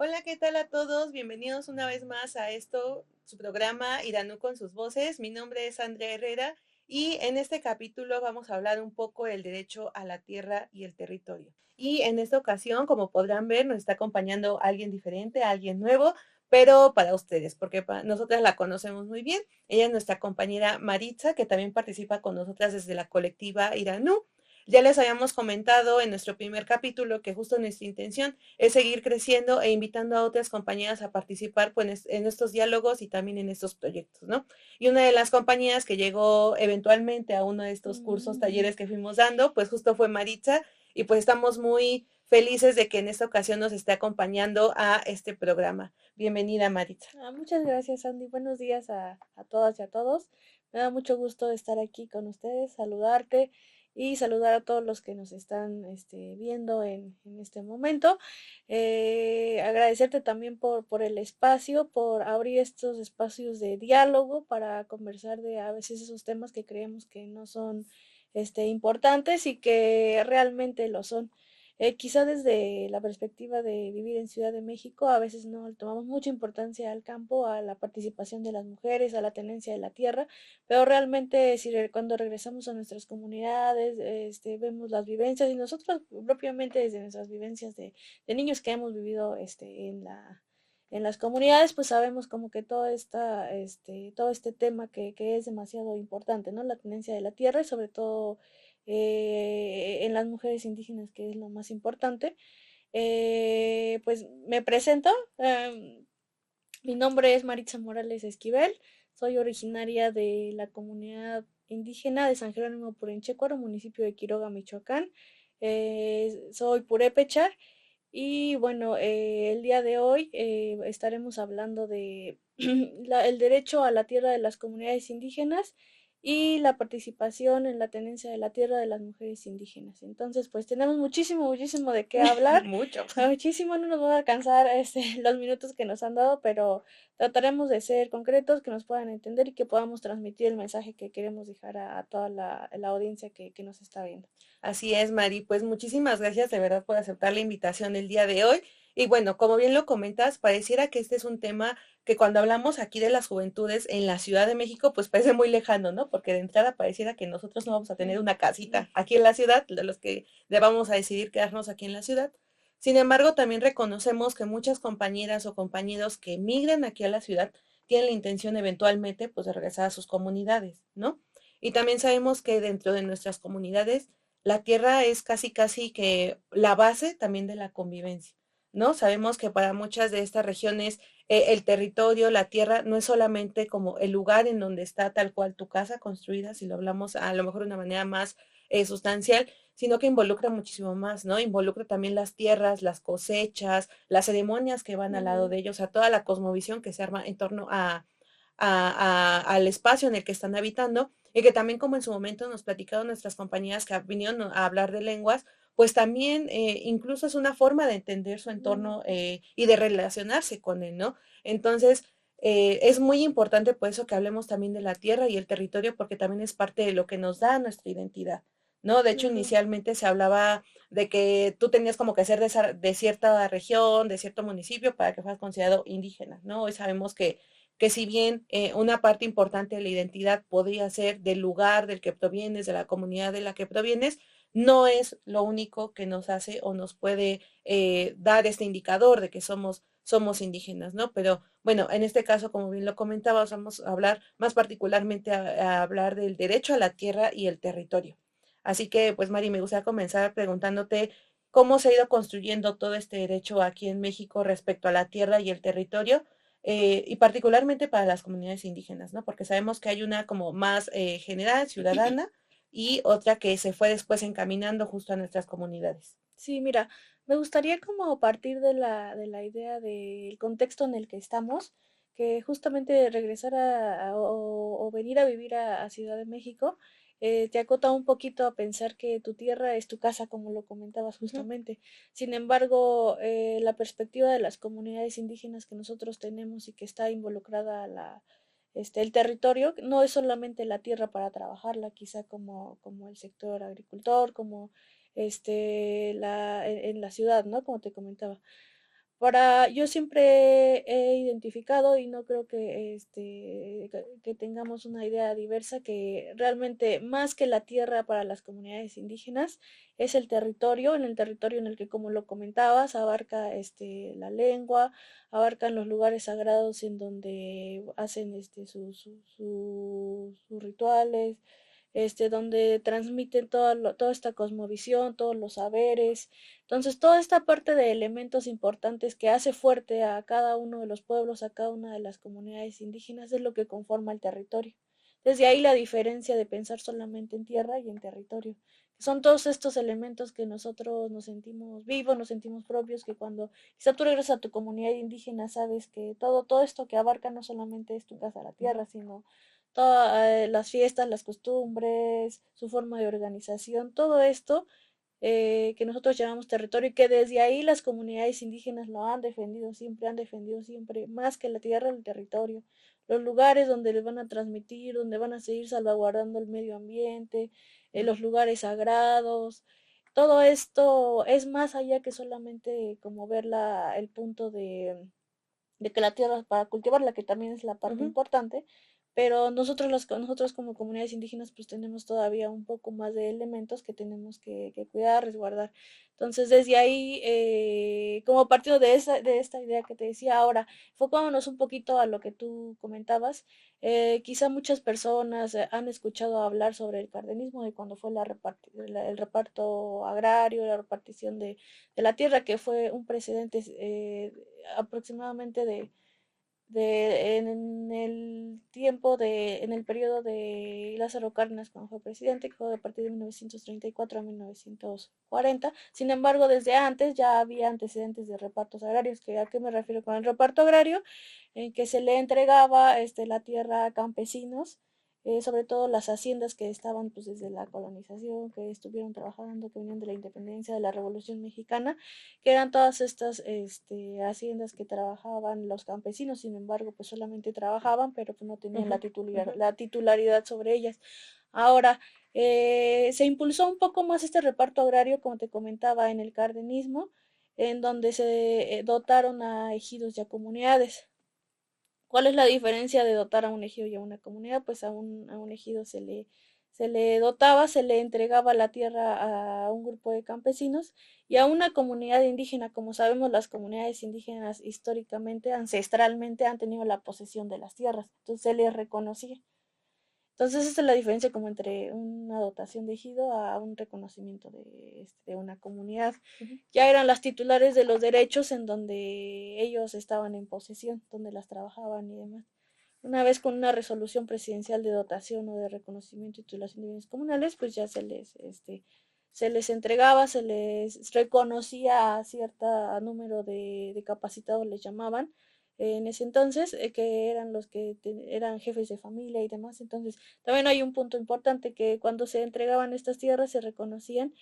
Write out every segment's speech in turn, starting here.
Hola, ¿qué tal a todos? Bienvenidos una vez más a esto, su programa Iranú con sus voces. Mi nombre es Andrea Herrera y en este capítulo vamos a hablar un poco del derecho a la tierra y el territorio. Y en esta ocasión, como podrán ver, nos está acompañando alguien diferente, alguien nuevo, pero para ustedes, porque nosotras la conocemos muy bien. Ella es nuestra compañera Maritza, que también participa con nosotras desde la colectiva Iranú. Ya les habíamos comentado en nuestro primer capítulo que justo nuestra intención es seguir creciendo e invitando a otras compañías a participar pues, en estos diálogos y también en estos proyectos, ¿no? Y una de las compañías que llegó eventualmente a uno de estos cursos, talleres que fuimos dando, pues justo fue Maritza, y pues estamos muy felices de que en esta ocasión nos esté acompañando a este programa. Bienvenida, Maritza. Muchas gracias, Andy. Buenos días a todas y a todos. Me da mucho gusto estar aquí con ustedes, saludarte y saludar a todos los que nos están viendo en este momento. Agradecerte también por el espacio, por abrir estos espacios de diálogo para conversar de a veces esos temas que creemos que no son importantes y que realmente lo son. Quizá desde la perspectiva de vivir en Ciudad de México, a veces no le tomamos mucha importancia al campo, a la participación de las mujeres, a la tenencia de la tierra, pero realmente cuando regresamos a nuestras comunidades, vemos las vivencias y nosotros propiamente desde nuestras vivencias de niños que hemos vivido en las comunidades, pues sabemos como que todo este tema que es demasiado importante, ¿no? La tenencia de la tierra y sobre todo en las mujeres indígenas, que es lo más importante. Pues me presento, mi nombre es Maritza Morales Esquivel, soy originaria de la comunidad indígena de San Jerónimo Purenchecuaro, municipio de Quiroga, Michoacán. Soy purépecha y bueno, el día de hoy estaremos hablando de el derecho a la tierra de las comunidades indígenas y la participación en la tenencia de la tierra de las mujeres indígenas. Entonces, pues tenemos muchísimo de qué hablar. Mucho. Muchísimo, no nos va a alcanzar los minutos que nos han dado, pero trataremos de ser concretos, que nos puedan entender y que podamos transmitir el mensaje que queremos dejar a toda la audiencia que nos está viendo. Así es, Mari. Pues muchísimas gracias de verdad por aceptar la invitación el día de hoy. Y bueno, como bien lo comentas, pareciera que este es un tema que cuando hablamos aquí de las juventudes en la Ciudad de México, pues parece muy lejano, ¿no? Porque de entrada pareciera que nosotros no vamos a tener una casita aquí en la ciudad, de los que debamos a decidir quedarnos aquí en la ciudad. Sin embargo, también reconocemos que muchas compañeras o compañeros que migran aquí a la ciudad tienen la intención eventualmente, pues, de regresar a sus comunidades, ¿no? Y también sabemos que dentro de nuestras comunidades la tierra es casi que la base también de la convivencia, ¿no? Sabemos que para muchas de estas regiones el territorio, la tierra, no es solamente como el lugar en donde está tal cual tu casa construida, si lo hablamos a lo mejor de una manera más sustancial, sino que involucra muchísimo más, ¿no? Involucra también las tierras, las cosechas, las ceremonias que van al lado Mm, de ellos, a toda la cosmovisión que se arma en torno al espacio en el que están habitando y que también como en su momento nos platicaron nuestras compañeras que vinieron a hablar de lenguas, pues también incluso es una forma de entender su entorno mm, y de relacionarse con él, ¿no? Entonces, es muy importante por eso que hablemos también de la tierra y el territorio, porque también es parte de lo que nos da nuestra identidad, ¿no? De hecho, claro. inicialmente se hablaba de que tú tenías como que ser de cierta región, de cierto municipio, para que fueras considerado indígena, ¿no? Hoy sabemos que si bien una parte importante de la identidad podría ser del lugar del que provienes, de la comunidad de la que provienes, no es lo único que nos hace o nos puede dar este indicador de que somos indígenas, ¿no? Pero bueno, en este caso, como bien lo comentabas, vamos a hablar más particularmente a hablar del derecho a la tierra y el territorio. Así que, pues, Mari, me gustaría comenzar preguntándote cómo se ha ido construyendo todo este derecho aquí en México respecto a la tierra y el territorio y particularmente para las comunidades indígenas, ¿no? Porque sabemos que hay una como más general, ciudadana, y otra que se fue después encaminando justo a nuestras comunidades. Sí, mira, me gustaría como partir de la idea del contexto en el que estamos, que justamente regresar o venir a vivir a Ciudad de México te acota un poquito a pensar que tu tierra es tu casa, como lo comentabas Ujú, justamente. Sin embargo, la perspectiva de las comunidades indígenas que nosotros tenemos y que está involucrada el territorio, no es solamente la tierra para trabajarla, quizá como el sector agricultor, como en la ciudad, ¿no? Como te comentaba. Yo siempre he identificado y no creo que tengamos una idea diversa que realmente más que la tierra para las comunidades indígenas es el territorio, en el territorio en el que, como lo comentabas, abarca la lengua, abarcan los lugares sagrados en donde hacen sus rituales, donde transmiten toda esta cosmovisión, todos los saberes. Entonces, toda esta parte de elementos importantes que hace fuerte a cada uno de los pueblos, a cada una de las comunidades indígenas, es lo que conforma el territorio. Desde ahí la diferencia de pensar solamente en tierra y en territorio. Son todos estos elementos que nosotros nos sentimos vivos, nos sentimos propios, que cuando quizá tú regresas a tu comunidad indígena sabes que todo esto que abarca no solamente es tu casa, la tierra, sino todas las fiestas, las costumbres, su forma de organización, todo esto que nosotros llamamos territorio y que desde ahí las comunidades indígenas lo han defendido siempre, más que la tierra, el territorio, los lugares donde les van a transmitir, donde van a seguir salvaguardando el medio ambiente, los lugares sagrados. Todo esto es más allá que solamente como ver el punto de que la tierra para cultivarla, que también es la parte Ujú. importante, pero nosotros como comunidades indígenas pues tenemos todavía un poco más de elementos que tenemos que cuidar, resguardar. Entonces desde ahí, como partido de esta idea que te decía ahora, enfocándonos un poquito a lo que tú comentabas, quizá muchas personas han escuchado hablar sobre el cardenismo, de cuando fue el reparto agrario, la repartición de la tierra, que fue un precedente aproximadamente en el periodo de Lázaro Cárdenas cuando fue presidente, que fue a partir de 1934 a 1940. Sin embargo, desde antes ya había antecedentes de repartos agrarios. ¿A qué me refiero con el reparto agrario? En que se le entregaba la tierra a campesinos, sobre todo las haciendas que estaban pues desde la colonización, que estuvieron trabajando, que venían de la independencia, de la Revolución Mexicana, que eran todas estas haciendas que trabajaban los campesinos. Sin embargo, pues solamente trabajaban, pero pues no tenían Ujú. la titularidad sobre ellas. Ahora, se impulsó un poco más este reparto agrario, como te comentaba, en el cardenismo, en donde se dotaron a ejidos y a comunidades. ¿Cuál es la diferencia de dotar a un ejido y a una comunidad? Pues a un ejido se le dotaba, se le entregaba la tierra a un grupo de campesinos, y a una comunidad indígena. Como sabemos, las comunidades indígenas históricamente, ancestralmente, han tenido la posesión de las tierras, entonces se les reconocía. Entonces, esta es la diferencia como entre una dotación de ejido a un reconocimiento de una comunidad. Ujú. Ya eran las titulares de los derechos en donde ellos estaban en posesión, donde las trabajaban y demás. Una vez con una resolución presidencial de dotación o de reconocimiento y titulación de bienes comunales, pues ya se les entregaba, se les reconocía a cierto número de capacitados, les llamaban, en ese entonces, que eran los que eran jefes de familia y demás. Entonces, también hay un punto importante, que cuando se entregaban estas tierras se reconocían,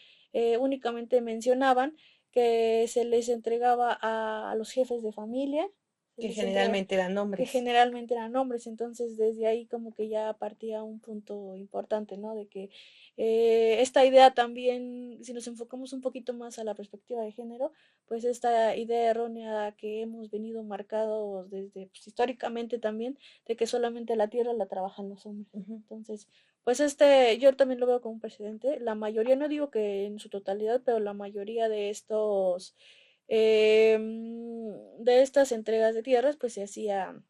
únicamente mencionaban que se les entregaba a los jefes de familia, se Que les entregaba generalmente eran que hombres. generalmente eran hombres. Entonces desde ahí como que ya partía un punto importante, ¿no? De que esta idea también, si nos enfocamos un poquito más a la perspectiva de género, pues esta idea errónea que hemos venido marcados desde pues, históricamente también, de que solamente la tierra la trabajan los hombres. Ujú. Entonces, pues yo también lo veo como un precedente. La mayoría, no digo que en su totalidad, pero la mayoría de de estas entregas de tierras, pues se hacía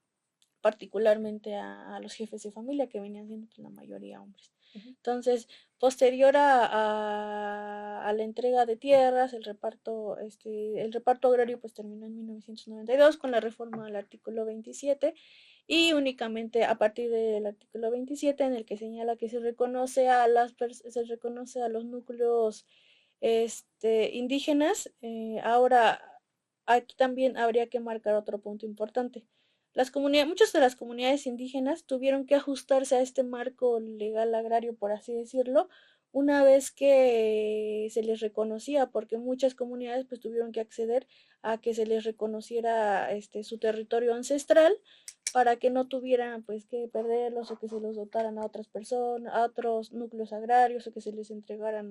particularmente a los jefes de familia, que venían siendo pues, la mayoría hombres. Ujú. Entonces, posterior a la entrega de tierras, el reparto agrario pues terminó en 1992 con la reforma del artículo 27, y únicamente a partir del artículo 27, en el que señala que se reconoce a los núcleos indígenas. Ahora, aquí también habría que marcar otro punto importante. Muchas de las comunidades indígenas tuvieron que ajustarse a este marco legal agrario, por así decirlo, una vez que se les reconocía, porque muchas comunidades pues tuvieron que acceder a que se les reconociera su territorio ancestral, para que no tuvieran pues que perderlos, o que se los dotaran a otras personas, a otros núcleos agrarios, o que se les entregaran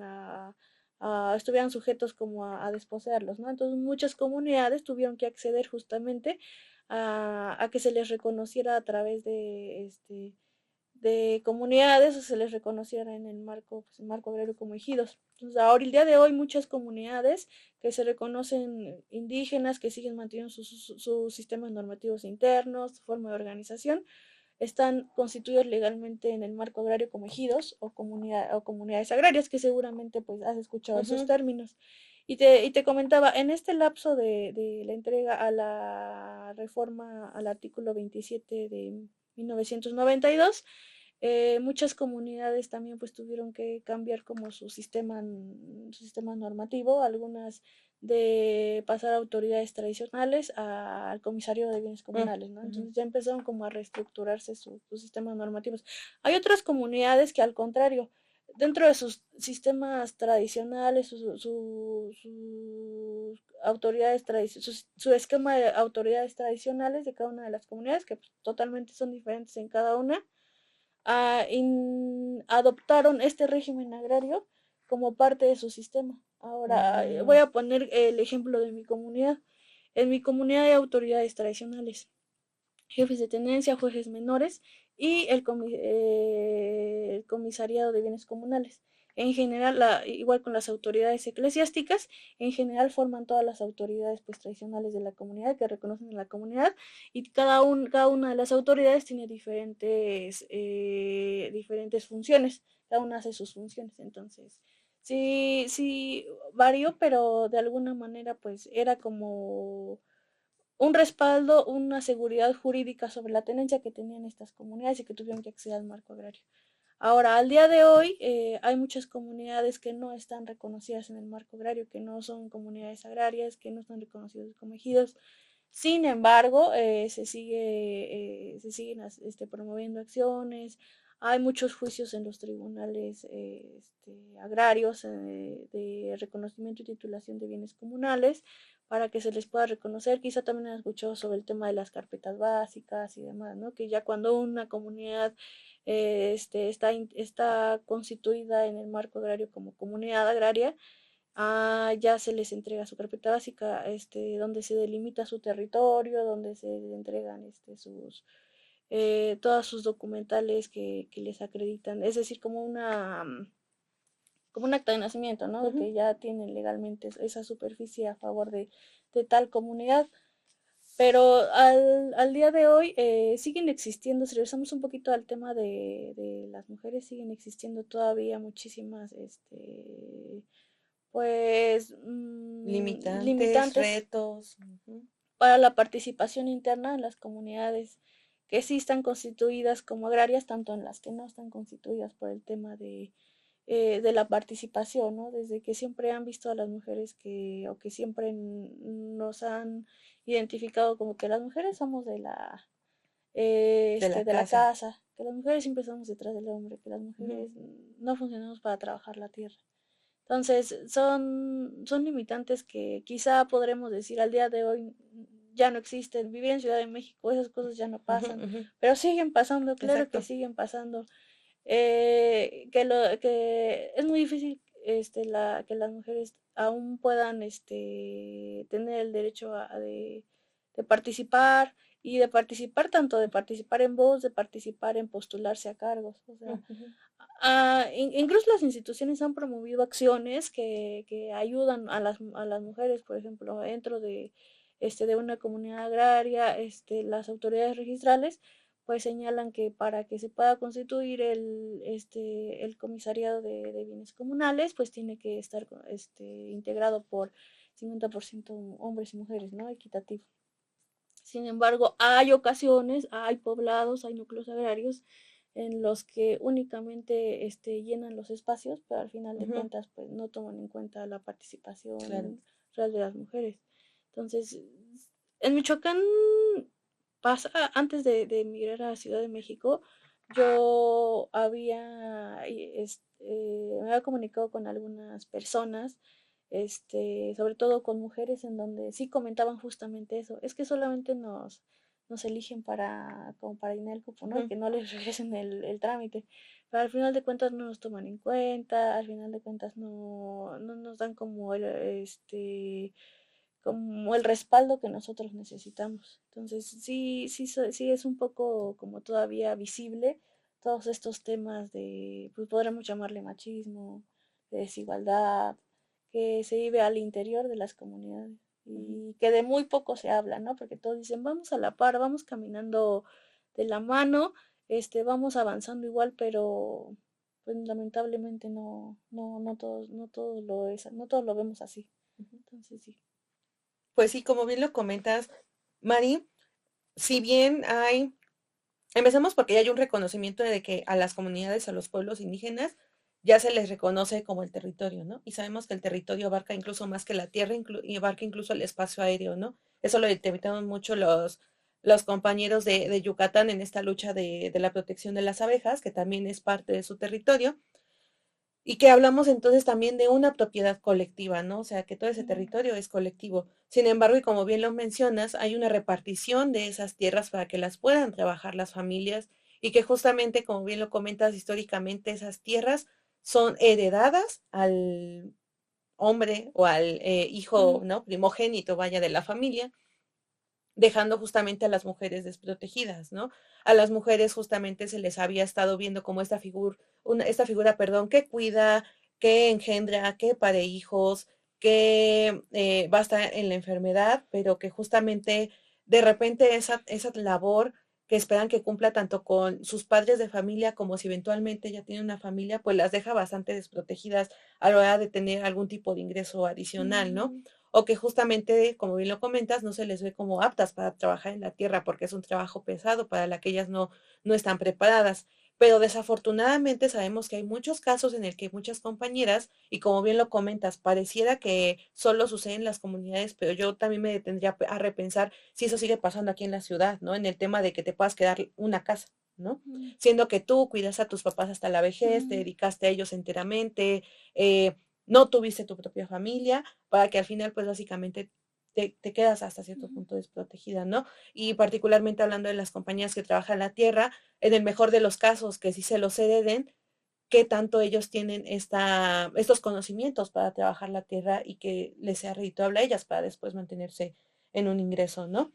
estuvieran sujetos como a desposeerlos, ¿no? Entonces muchas comunidades tuvieron que acceder justamente a que se les reconociera a través de comunidades o se les reconociera en el marco, pues, el marco agrario como ejidos. Entonces, ahora, el día de hoy, muchas comunidades que se reconocen indígenas, que siguen manteniendo sus sistemas normativos internos, su forma de organización, están constituidos legalmente en el marco agrario como ejidos o comunidades agrarias, que seguramente pues has escuchado esos Ujú, términos. Y te comentaba, en este lapso de la entrega a la reforma al artículo 27 de 1992, muchas comunidades también pues tuvieron que cambiar como su sistema normativo, algunas de pasar a autoridades tradicionales al comisario de bienes mm, comunales, ¿no? ujú, Entonces ya empezaron como a reestructurarse sus sistemas normativos. Hay otras comunidades que al contrario, dentro de sus sistemas tradicionales, sus autoridades su esquema de autoridades tradicionales de cada una de las comunidades, que pues, totalmente son diferentes en cada una, adoptaron este régimen agrario como parte de su sistema. Ahora, voy mm, a poner el ejemplo de mi comunidad. En mi comunidad hay autoridades tradicionales, jefes de tenencia, jueces menores y el comisariado de bienes comunales. En general, igual con las autoridades eclesiásticas, en general forman todas las autoridades pues, tradicionales de la comunidad que reconocen a la comunidad, y cada una de las autoridades tiene diferentes funciones, cada una hace sus funciones. Entonces, sí, sí, varió, pero de alguna manera pues era como un respaldo, una seguridad jurídica sobre la tenencia que tenían estas comunidades y que tuvieron que acceder al marco agrario. Ahora, al día de hoy, hay muchas comunidades que no están reconocidas en el marco agrario, que no son comunidades agrarias, que no están reconocidos como ejidos. Sin embargo, se siguen promoviendo acciones. Hay muchos juicios en los tribunales agrarios de reconocimiento y titulación de bienes comunales para que se les pueda reconocer. Quizá también han escuchado sobre el tema de las carpetas básicas y demás, ¿no? Que ya cuando una comunidad está constituida en el marco agrario como comunidad agraria, ya se les entrega su carpeta básica, donde se delimita su territorio, donde se entregan todas sus documentales que les acreditan, es decir, como un acta de nacimiento, ¿no? De ujú. que ya tienen legalmente esa superficie a favor de tal comunidad. Pero al día de hoy siguen existiendo, si regresamos un poquito al tema de las mujeres, siguen existiendo todavía muchísimas, pues, Limitantes, limitantes retos. Ujú, para la participación interna en las comunidades que sí están constituidas como agrarias, tanto en las que no están constituidas por el tema de la participación, ¿no? Desde que siempre han visto a las mujeres o que siempre nos han identificado como que las mujeres somos de la de la casa. casa, que las mujeres siempre estamos detrás del hombre, que las Ujú, mujeres no funcionamos para trabajar la tierra. Entonces, son limitantes que quizá podremos decir al día de hoy ya no existen. Vivir en Ciudad de México, esas cosas ya no ujú, pasan, ujú, pero siguen pasando, claro que exacto. siguen pasando. Que es muy difícil que las mujeres aún puedan tener el derecho de participar, y de participar tanto de participar en voz, de participar en postularse a cargos. O sea, Ujú, incluso las instituciones han promovido acciones que ayudan a las mujeres, por ejemplo, dentro de una comunidad agraria, las autoridades registrales pues señalan que para que se pueda constituir el comisariado de bienes comunales, pues tiene que estar integrado por 50% hombres y mujeres, ¿no? Equitativo. Sin embargo, hay ocasiones, hay poblados, hay núcleos agrarios en los que únicamente llenan los espacios, pero al final de ujú, cuentas pues no toman en cuenta la claro. participación real de las mujeres. Entonces, en Michoacán antes de emigrar a Ciudad de México, yo me había comunicado con algunas personas, sobre todo con mujeres, en donde sí comentaban justamente eso. Es que solamente nos eligen como para llenar el cupo, ¿no? Y Ujú, que no les regresen el trámite. pero al final de cuentas no nos toman en cuenta, al final de cuentas no nos dan como como el respaldo que nosotros necesitamos. Entonces, sí es un poco como todavía visible todos estos temas de, pues podremos llamarle machismo, de desigualdad, que se vive al interior de las comunidades Ujú. y que de muy poco se habla, ¿no? Porque todos dicen, vamos a la par, vamos caminando de la mano, vamos avanzando igual, pero pues lamentablemente no todos no todos lo vemos así. Ujú. Entonces sí. Pues sí, como bien lo comentas, Mari, si bien empecemos porque ya hay un reconocimiento de que a las comunidades, a los pueblos indígenas, ya se les reconoce como el territorio, ¿no? Y sabemos que el territorio abarca incluso más que la tierra y abarca incluso el espacio aéreo, ¿no? Eso lo detectaron mucho los compañeros de Yucatán en esta lucha de la protección de las abejas, que también es parte de su territorio. Y que hablamos entonces también de una propiedad colectiva, ¿no? O sea, que todo ese Mm, territorio es colectivo. Sin embargo, y como bien lo mencionas, hay una repartición de esas tierras para que las puedan trabajar las familias y que justamente, como bien lo comentas históricamente, esas tierras son heredadas al hombre o al hijo, mm, ¿no? Primogénito, vaya, de la familia, dejando justamente a las mujeres desprotegidas, ¿no? A las mujeres justamente se les había estado viendo como esta figura, perdón, que cuida, que engendra, que pare hijos, que va a estar en la enfermedad, pero que justamente de repente esa labor que esperan que cumpla tanto con sus padres de familia como si eventualmente ya tiene una familia, pues las deja bastante desprotegidas a la hora de tener algún tipo de ingreso adicional, ¿no? mm, O que justamente, como bien lo comentas, no se les ve como aptas para trabajar en la tierra porque es un trabajo pesado para la que ellas no están preparadas. Pero desafortunadamente sabemos que hay muchos casos en el que muchas compañeras, y como bien lo comentas, pareciera que solo sucede en las comunidades, pero yo también me detendría a repensar si eso sigue pasando aquí en la ciudad, ¿no? En el tema de que te puedas quedar una casa, ¿no? mm, Siendo que tú cuidas a tus papás hasta la vejez, te mm, dedicaste a ellos enteramente, no tuviste tu propia familia, para que al final, pues básicamente te quedas hasta cierto mm, punto desprotegida, ¿no? Y particularmente hablando de las compañías que trabajan la tierra, en el mejor de los casos, que sí se los hereden, qué tanto ellos tienen estos conocimientos para trabajar la tierra y que les sea redituable a ellas para después mantenerse en un ingreso, ¿no?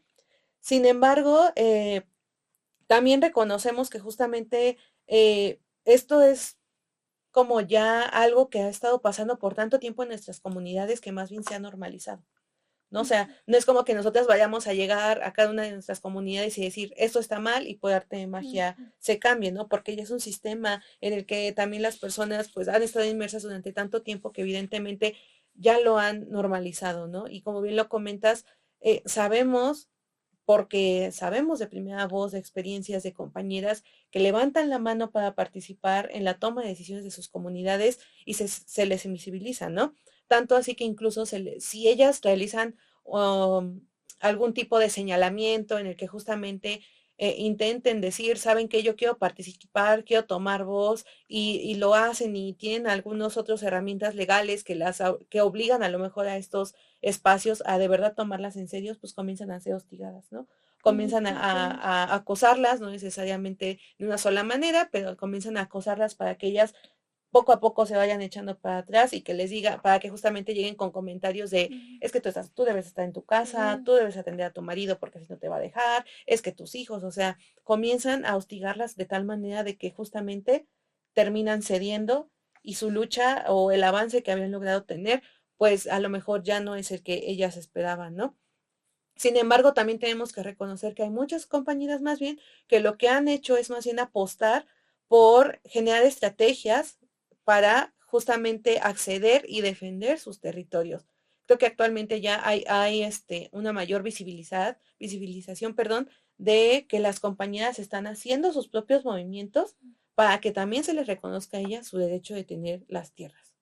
Sin embargo, también reconocemos que justamente esto es como ya algo que ha estado pasando por tanto tiempo en nuestras comunidades que más bien se ha normalizado, ¿no? O sea, mm, no es como que nosotras vayamos a llegar a cada una de nuestras comunidades y decir, esto está mal y por arte de magia mm, se cambie, ¿no? Porque ya es un sistema en el que también las personas pues han estado inmersas durante tanto tiempo que evidentemente ya lo han normalizado, ¿no? Y como bien lo comentas, sabemos porque sabemos de primera voz de experiencias de compañeras que levantan la mano para participar en la toma de decisiones de sus comunidades y se les invisibiliza, ¿no? Tanto así que incluso si ellas realizan um, algún tipo de señalamiento en el que justamente intenten decir, saben que yo quiero participar, quiero tomar voz y lo hacen y tienen algunas otras herramientas legales que obligan a lo mejor a estos espacios a de verdad tomarlas en serio, pues comienzan a ser hostigadas, ¿no? mm, Comienzan exactamente. a acosarlas, no necesariamente de una sola manera, pero comienzan a acosarlas para que ellas poco a poco se vayan echando para atrás y que les diga, para que justamente lleguen con comentarios de, Mm, es que tú debes estar en tu casa, mm, tú debes atender a tu marido porque si no te va a dejar, es que tus hijos, o sea, comienzan a hostigarlas de tal manera de que justamente terminan cediendo y su lucha o el avance que habían logrado tener, pues a lo mejor ya no es el que ellas esperaban, ¿no? Sin embargo, también tenemos que reconocer que hay muchas compañeras más bien que lo que han hecho es más bien apostar por generar estrategias para justamente acceder y defender sus territorios. Creo que actualmente ya hay una mayor visibilización, perdón, de que las compañeras están haciendo sus propios movimientos para que también se les reconozca a ellas su derecho de tener las tierras.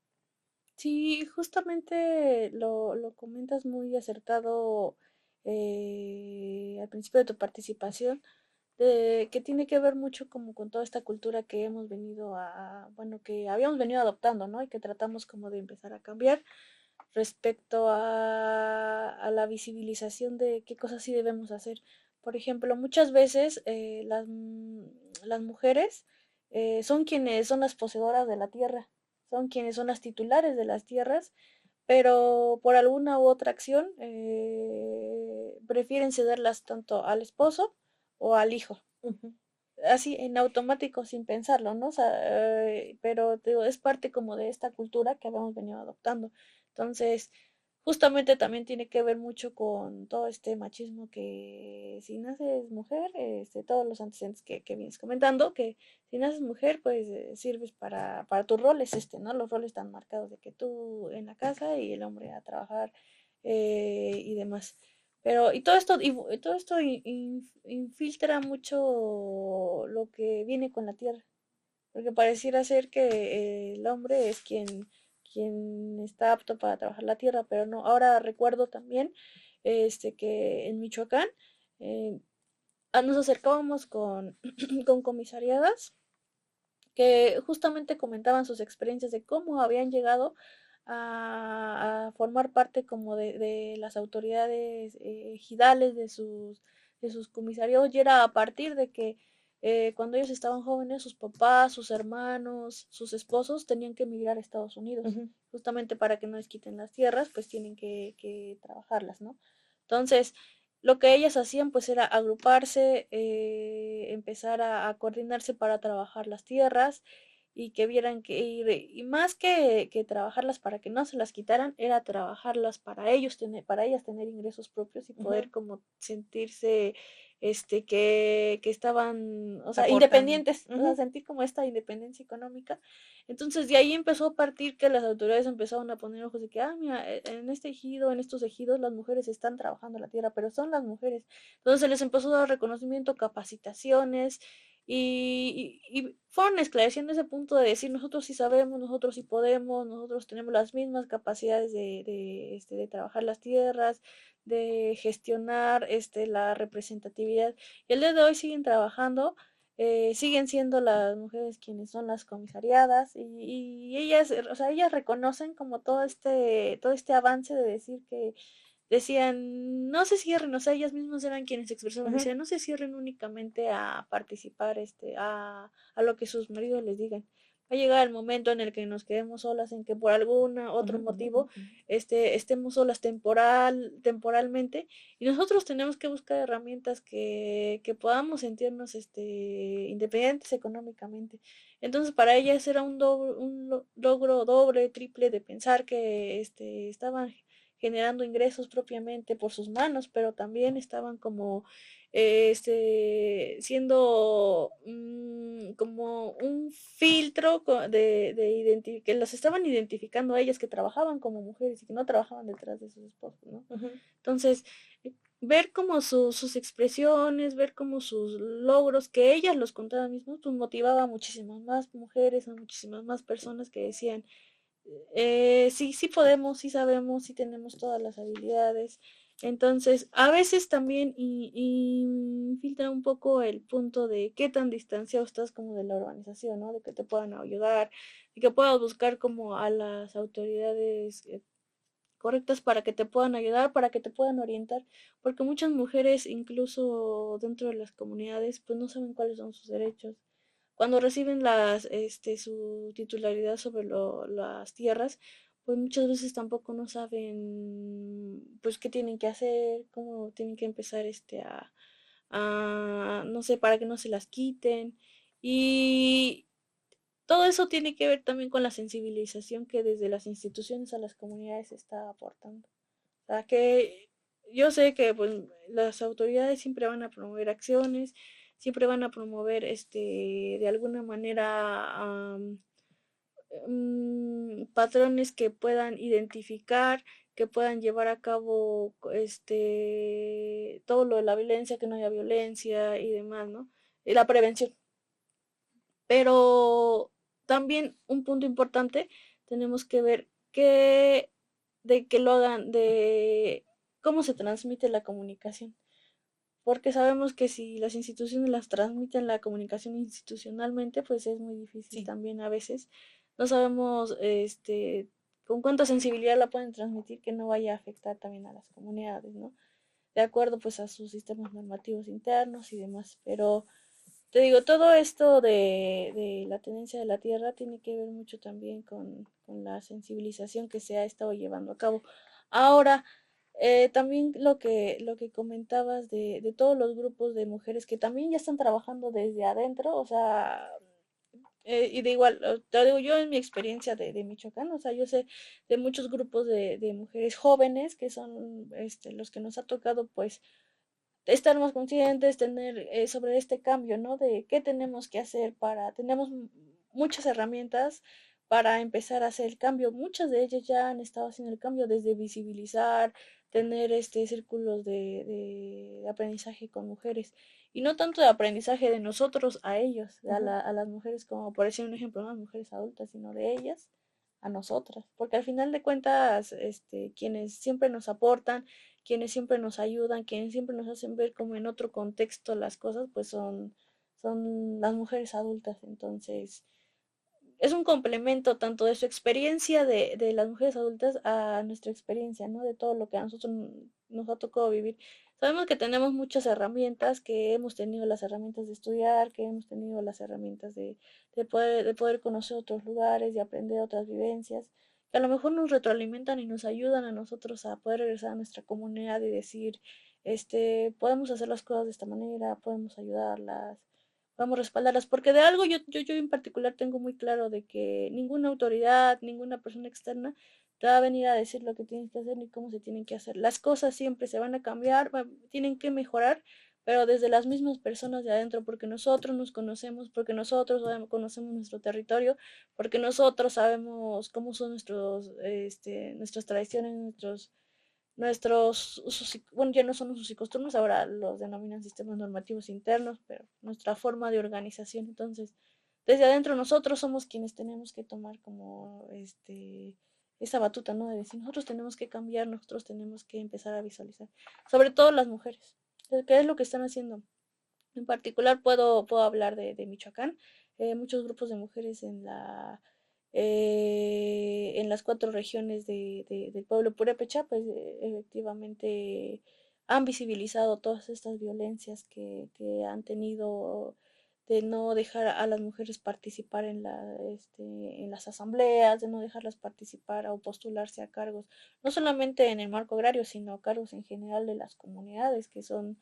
sí, justamente lo comentas muy acertado al principio de tu participación, de que tiene que ver mucho como con toda esta cultura que hemos venido bueno, que habíamos venido adoptando, ¿no? Y que tratamos como de empezar a cambiar respecto a la visibilización de qué cosas sí debemos hacer. Por ejemplo, muchas veces las mujeres son quienes son las poseedoras de la tierra, son quienes son las titulares de las tierras, pero por alguna u otra acción prefieren cederlas tanto al esposo o al hijo, Ujú. así en automático sin pensarlo, ¿no? O sea, pero te digo, es parte como de esta cultura que habíamos venido adoptando. Entonces, justamente también tiene que ver mucho con todo este machismo que si naces mujer, todos los antecedentes que vienes comentando, que si naces mujer, pues sirves para tus roles, ¿no? Los roles están marcados de que tú en la casa y el hombre a trabajar y demás. Pero, y todo esto infiltra mucho lo que viene con la tierra, porque pareciera ser que el hombre es quien está apto para trabajar la tierra, pero no. Ahora recuerdo también que en Michoacán eh, nos acercábamos con, con comisariadas que justamente comentaban sus experiencias de cómo habían llegado a formar parte como de las autoridades ejidales de sus comisarios, y era a partir de que cuando ellos estaban jóvenes, sus papás, sus hermanos, sus esposos tenían que emigrar a Estados Unidos, Ujú. justamente para que no les quiten las tierras, pues tienen que trabajarlas, ¿no? Entonces, lo que ellas hacían pues era agruparse, empezar a coordinarse para trabajar las tierras y que vieran y más que trabajarlas para que no se las quitaran, era trabajarlas para ellos para ellas tener ingresos propios y poder Ujú. como sentirse que estaban, o sea, Aportando. independientes, o sea, Ujú. sentir como esta independencia económica. Entonces de ahí empezó a partir que las autoridades empezaron a poner ojos de que, ah, mira, en este ejido, en estos ejidos, las mujeres están trabajando la tierra, pero son las mujeres. Entonces se les empezó a dar reconocimiento, capacitaciones, y fueron esclareciendo ese punto de decir, nosotros sí sabemos, nosotros sí podemos, nosotros tenemos las mismas capacidades de trabajar las tierras, de gestionar la representatividad. Y el día de hoy siguen trabajando, siguen siendo las mujeres quienes son las comisariadas y ellas, o sea, ellas reconocen como todo este avance de decir que decían, no se cierren, o sea, ellas mismas eran quienes expresaban, Ujú. decían, no se cierren únicamente a participar, a lo que sus maridos les digan. Va a llegar el momento en el que nos quedemos solas, en que por algún otro Ujú. motivo estemos solas temporalmente, y nosotros tenemos que buscar herramientas que podamos sentirnos independientes económicamente. Entonces, para ellas era un logro doble, triple de pensar que estaban generando ingresos propiamente por sus manos, pero también estaban como siendo como un filtro que las estaban identificando a ellas que trabajaban como mujeres y que no trabajaban detrás de sus esposos, ¿no? Ujú. Entonces, ver como sus expresiones, ver como sus logros, que ellas los contaban mismos, pues motivaba a muchísimas más mujeres, a muchísimas más personas que decían, sí, sí podemos, sí sabemos, sí tenemos todas las habilidades. Entonces, a veces también infiltra un poco el punto de qué tan distanciado estás como de la organización, ¿no? De que te puedan ayudar, de que puedas buscar como a las autoridades correctas para que te puedan ayudar, para que te puedan orientar, porque muchas mujeres, incluso dentro de las comunidades, pues no saben cuáles son sus derechos. Cuando reciben su titularidad sobre las tierras, pues muchas veces tampoco no saben, pues, qué tienen que hacer, cómo tienen que empezar, no sé, para que no se las quiten. Y todo eso tiene que ver también con la sensibilización que desde las instituciones a las comunidades se está aportando. O sea, que yo sé que pues las autoridades siempre van a promover acciones, siempre van a promover de alguna manera patrones que puedan identificar, que puedan llevar a cabo todo lo de la violencia, que no haya violencia y demás, ¿no? Y la prevención. Pero también un punto importante, tenemos que ver de que lo hagan, de cómo se transmite la comunicación. Porque sabemos que si las instituciones las transmiten la comunicación institucionalmente, pues es muy difícil Sí. también a veces. No sabemos con cuánta sensibilidad la pueden transmitir que no vaya a afectar también a las comunidades, ¿no? De acuerdo pues a sus sistemas normativos internos y demás. Pero te digo, todo esto de la tenencia de la tierra tiene que ver mucho también con la sensibilización que se ha estado llevando a cabo. Ahora, también lo que comentabas de todos los grupos de mujeres que también ya están trabajando desde adentro, o sea, y de igual, te digo yo en mi experiencia de Michoacán, o sea, yo sé de muchos grupos de mujeres jóvenes que son los que nos ha tocado pues estar más conscientes, tener sobre este cambio, ¿no? De qué tenemos que hacer tenemos muchas herramientas para empezar a hacer el cambio. Muchas de ellas ya han estado haciendo el cambio desde visibilizar, tener círculos de aprendizaje con mujeres. Y no tanto de aprendizaje de nosotros a ellos, Ujú. a las mujeres, como por decir un ejemplo, no las mujeres adultas, sino de ellas a nosotras. Porque al final de cuentas, quienes siempre nos aportan, quienes siempre nos ayudan, quienes siempre nos hacen ver como en otro contexto las cosas, pues son las mujeres adultas. Entonces, es un complemento tanto de su experiencia de las mujeres adultas a nuestra experiencia, ¿no? De todo lo que a nosotros nos ha tocado vivir. Sabemos que tenemos muchas herramientas, que hemos tenido las herramientas de estudiar, que hemos tenido las herramientas de poder conocer otros lugares, de aprender otras vivencias, que a lo mejor nos retroalimentan y nos ayudan a nosotros a poder regresar a nuestra comunidad y decir, podemos hacer las cosas de esta manera, podemos ayudarlas, vamos a respaldarlas, porque de algo yo en particular tengo muy claro de que ninguna autoridad, ninguna persona externa te va a venir a decir lo que tienes que hacer ni cómo se tienen que hacer. Las cosas siempre se van a cambiar, tienen que mejorar, pero desde las mismas personas de adentro, porque nosotros nos conocemos, porque nosotros conocemos nuestro territorio, porque nosotros sabemos cómo son nuestras tradiciones, nuestros usos, bueno, ya no son usos y costumbres, ahora los denominan sistemas normativos internos, pero nuestra forma de organización. Entonces, desde adentro nosotros somos quienes tenemos que tomar como esa batuta, ¿no? De decir, nosotros tenemos que cambiar, nosotros tenemos que empezar a visualizar, sobre todo las mujeres, qué es lo que están haciendo. En particular puedo hablar de Michoacán, muchos grupos de mujeres en las cuatro regiones del pueblo purépecha, pues efectivamente han visibilizado todas estas violencias que han tenido de no dejar a las mujeres participar en las asambleas, de no dejarlas participar o postularse a cargos, no solamente en el marco agrario, sino a cargos en general de las comunidades, que son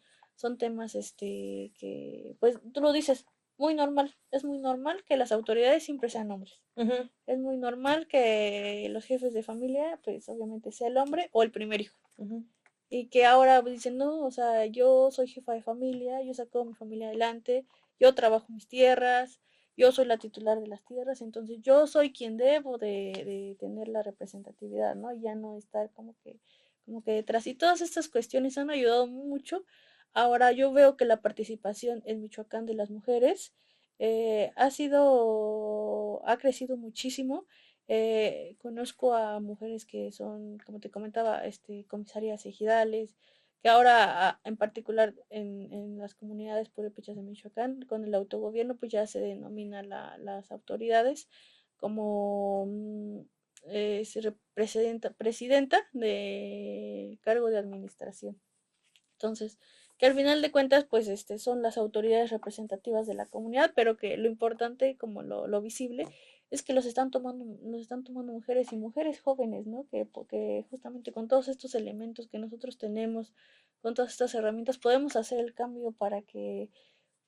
temas que, pues tú lo dices, muy normal, es muy normal que las autoridades siempre sean hombres. Ujú. Es muy normal que los jefes de familia, pues obviamente sea el hombre o el primer hijo. Ujú. Y que ahora dicen, no, o sea, yo soy jefa de familia, yo saco a mi familia adelante, yo trabajo mis tierras, yo soy la titular de las tierras, entonces yo soy quien debo de tener la representatividad, ¿no? Ya no estar como que detrás. Y todas estas cuestiones han ayudado mucho. Ahora yo veo que la participación en Michoacán de las mujeres ha crecido muchísimo. Conozco a mujeres que son, como te comentaba, comisarias ejidales, que ahora, en particular en las comunidades purépechas de Michoacán, con el autogobierno, pues ya se denomina las autoridades como presidenta de cargo de administración. Entonces, que al final de cuentas, pues son las autoridades representativas de la comunidad, pero que lo importante, como lo visible, es que los están tomando mujeres y mujeres jóvenes, ¿no? Que porque justamente con todos estos elementos que nosotros tenemos, con todas estas herramientas, podemos hacer el cambio para que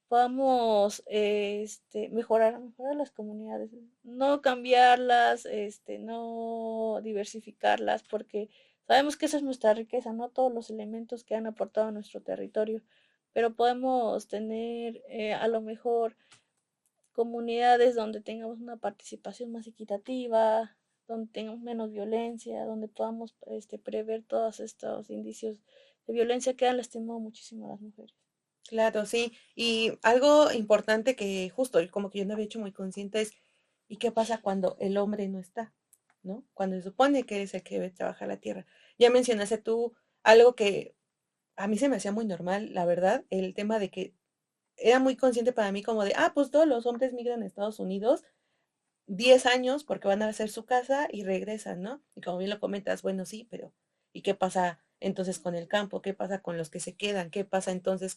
podamos mejorar las comunidades, no cambiarlas, no diversificarlas, porque sabemos que esa es nuestra riqueza, no todos los elementos que han aportado a nuestro territorio, pero podemos tener a lo mejor comunidades donde tengamos una participación más equitativa, donde tengamos menos violencia, donde podamos prever todos estos indicios de violencia que han lastimado muchísimo a las mujeres. Claro, sí. Y algo importante que justo, y como que yo no había hecho muy consciente es, ¿y qué pasa cuando el hombre no está? ¿No? Cuando se supone que es el que debe trabajar la tierra. Ya mencionaste tú algo que a mí se me hacía muy normal, la verdad, el tema de que era muy consciente para mí como de, ah, pues todos los hombres migran a Estados Unidos 10 años porque van a hacer su casa y regresan, ¿no? Y como bien lo comentas, bueno, sí, pero ¿y qué pasa entonces con el campo? ¿Qué pasa con los que se quedan? ¿Qué pasa entonces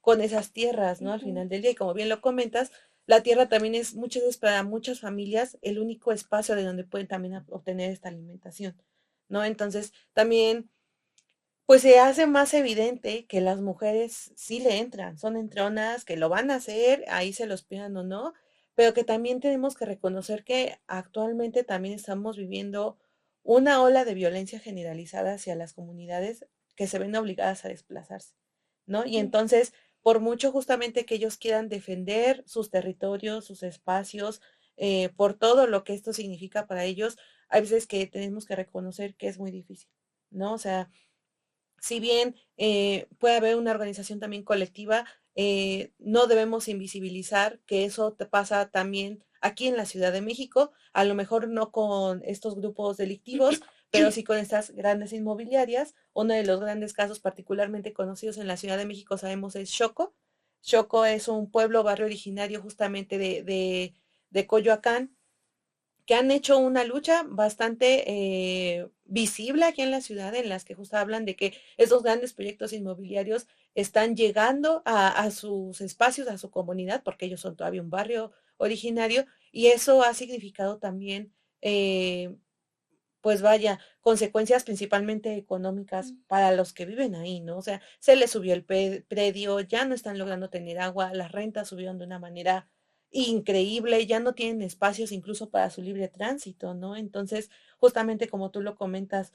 con esas tierras, ¿no? Al Ujú. final del día, y como bien lo comentas, la tierra también es muchas veces para muchas familias el único espacio de donde pueden también obtener esta alimentación, ¿no? Entonces, también pues se hace más evidente que las mujeres sí le entran, son entronas, que lo van a hacer, ahí se los pidan o no, pero que también tenemos que reconocer que actualmente también estamos viviendo una ola de violencia generalizada hacia las comunidades que se ven obligadas a desplazarse, ¿no? Y Ujú. entonces, por mucho justamente que ellos quieran defender sus territorios, sus espacios, por todo lo que esto significa para ellos, hay veces que tenemos que reconocer que es muy difícil, ¿no? O sea, si bien puede haber una organización también colectiva, no debemos invisibilizar que eso te pasa también aquí en la Ciudad de México, a lo mejor no con estos grupos delictivos, pero sí con estas grandes inmobiliarias. Uno de los grandes casos particularmente conocidos en la Ciudad de México sabemos es Xoco. Xoco es un pueblo, barrio originario justamente de Coyoacán, que han hecho una lucha bastante visible aquí en la ciudad, en las que justo hablan de que esos grandes proyectos inmobiliarios están llegando a sus espacios, a su comunidad, porque ellos son todavía un barrio originario, y eso ha significado también, pues vaya, consecuencias principalmente económicas Mm. para los que viven ahí, ¿no? O sea, se les subió el predio, ya no están logrando tener agua, las rentas subieron de una manera increíble, ya no tienen espacios incluso para su libre tránsito, ¿no? Entonces, justamente como tú lo comentas,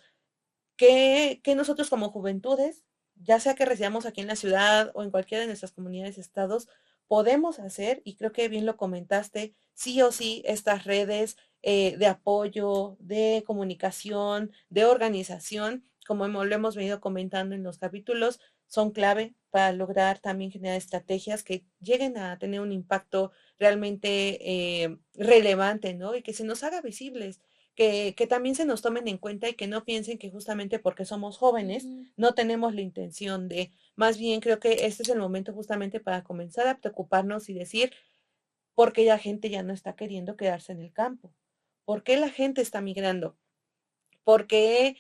que nosotros como juventudes, ya sea que residamos aquí en la ciudad o en cualquiera de nuestras comunidades, estados, podemos hacer, y creo que bien lo comentaste, sí o sí, estas redes de apoyo, de comunicación, de organización, como lo hemos venido comentando en los capítulos, son clave para lograr también generar estrategias que lleguen a tener un impacto realmente relevante, ¿no? Y que se nos haga visibles, que también se nos tomen en cuenta y que no piensen que justamente porque somos jóvenes Ujú. no tenemos la intención de, más bien creo que este es el momento justamente para comenzar a preocuparnos y decir por qué la gente ya no está queriendo quedarse en el campo, por qué la gente está migrando, por qué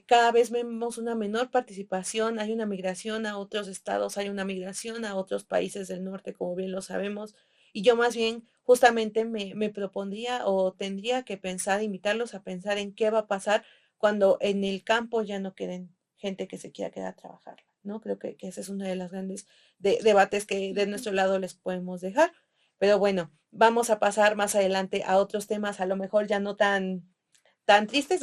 cada vez vemos una menor participación, hay una migración a otros estados, hay una migración a otros países del norte, como bien lo sabemos, y yo más bien justamente me propondría o tendría que pensar, invitarlos a pensar en qué va a pasar cuando en el campo ya no queden gente que se quiera quedar a trabajar, ¿no? Creo que ese es uno de los grandes debates que de Ujú. nuestro lado les podemos dejar. Pero bueno, vamos a pasar más adelante a otros temas, a lo mejor ya no tan tristes,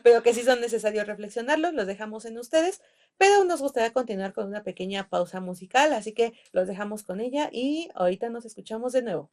pero que sí son necesarios reflexionarlos, los dejamos en ustedes, pero nos gustaría continuar con una pequeña pausa musical, así que los dejamos con ella y ahorita nos escuchamos de nuevo.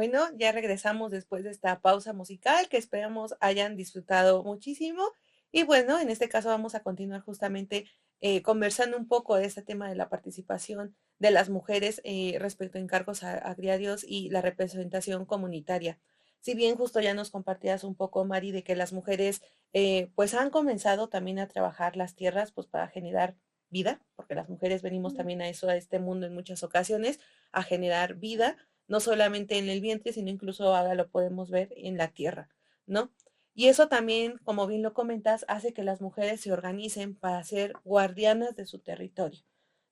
bueno, ya regresamos después de esta pausa musical que esperamos hayan disfrutado muchísimo. Y bueno, en este caso vamos a continuar justamente conversando un poco de este tema de la participación de las mujeres respecto a encargos agrarios y la representación comunitaria. Si bien justo ya nos compartías un poco, Mari, de que las mujeres pues han comenzado también a trabajar las tierras pues para generar vida, porque las mujeres venimos Mm. también a eso, a este mundo en muchas ocasiones, a generar vida, no solamente en el vientre, sino incluso ahora lo podemos ver en la tierra, ¿no? Y eso también, como bien lo comentas, hace que las mujeres se organicen para ser guardianas de su territorio.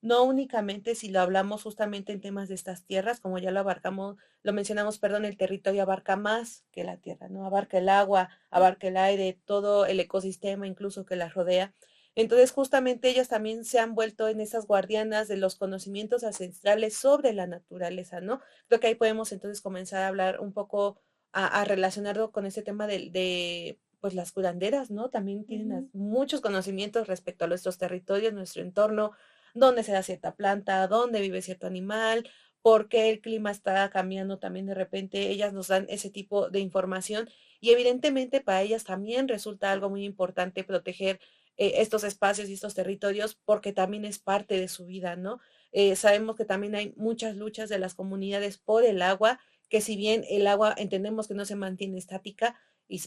No únicamente si lo hablamos justamente en temas de estas tierras, como ya lo abarcamos, lo mencionamos, perdón, el territorio abarca más que la tierra, ¿no? Abarca el agua, abarca el aire, todo el ecosistema incluso que la rodea. Entonces, justamente ellas también se han vuelto en esas guardianas de los conocimientos ancestrales sobre la naturaleza, ¿no? Creo que ahí podemos entonces comenzar a hablar un poco, a relacionarlo con este tema pues las curanderas, ¿no? También tienen Ujú. muchos conocimientos respecto a nuestros territorios, nuestro entorno, dónde se da cierta planta, dónde vive cierto animal, por qué el clima está cambiando también de repente. Ellas nos dan ese tipo de información y evidentemente para ellas también resulta algo muy importante proteger estos espacios y estos territorios porque también es parte de su vida, ¿no? Sabemos que también hay muchas luchas de las comunidades por el agua, que si bien el agua entendemos que no se mantiene estática,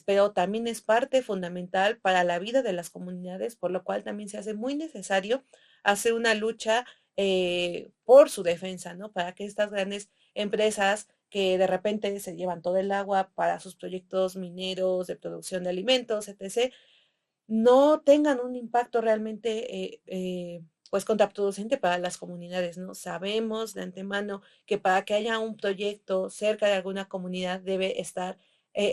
pero también es parte fundamental para la vida de las comunidades, por lo cual también se hace muy necesario hacer una lucha por su defensa, ¿no? Para que estas grandes empresas que de repente se llevan todo el agua para sus proyectos mineros de producción de alimentos, etc., no tengan un impacto realmente pues contraproducente para las comunidades, ¿no? Sabemos de antemano que para que haya un proyecto cerca de alguna comunidad debe estar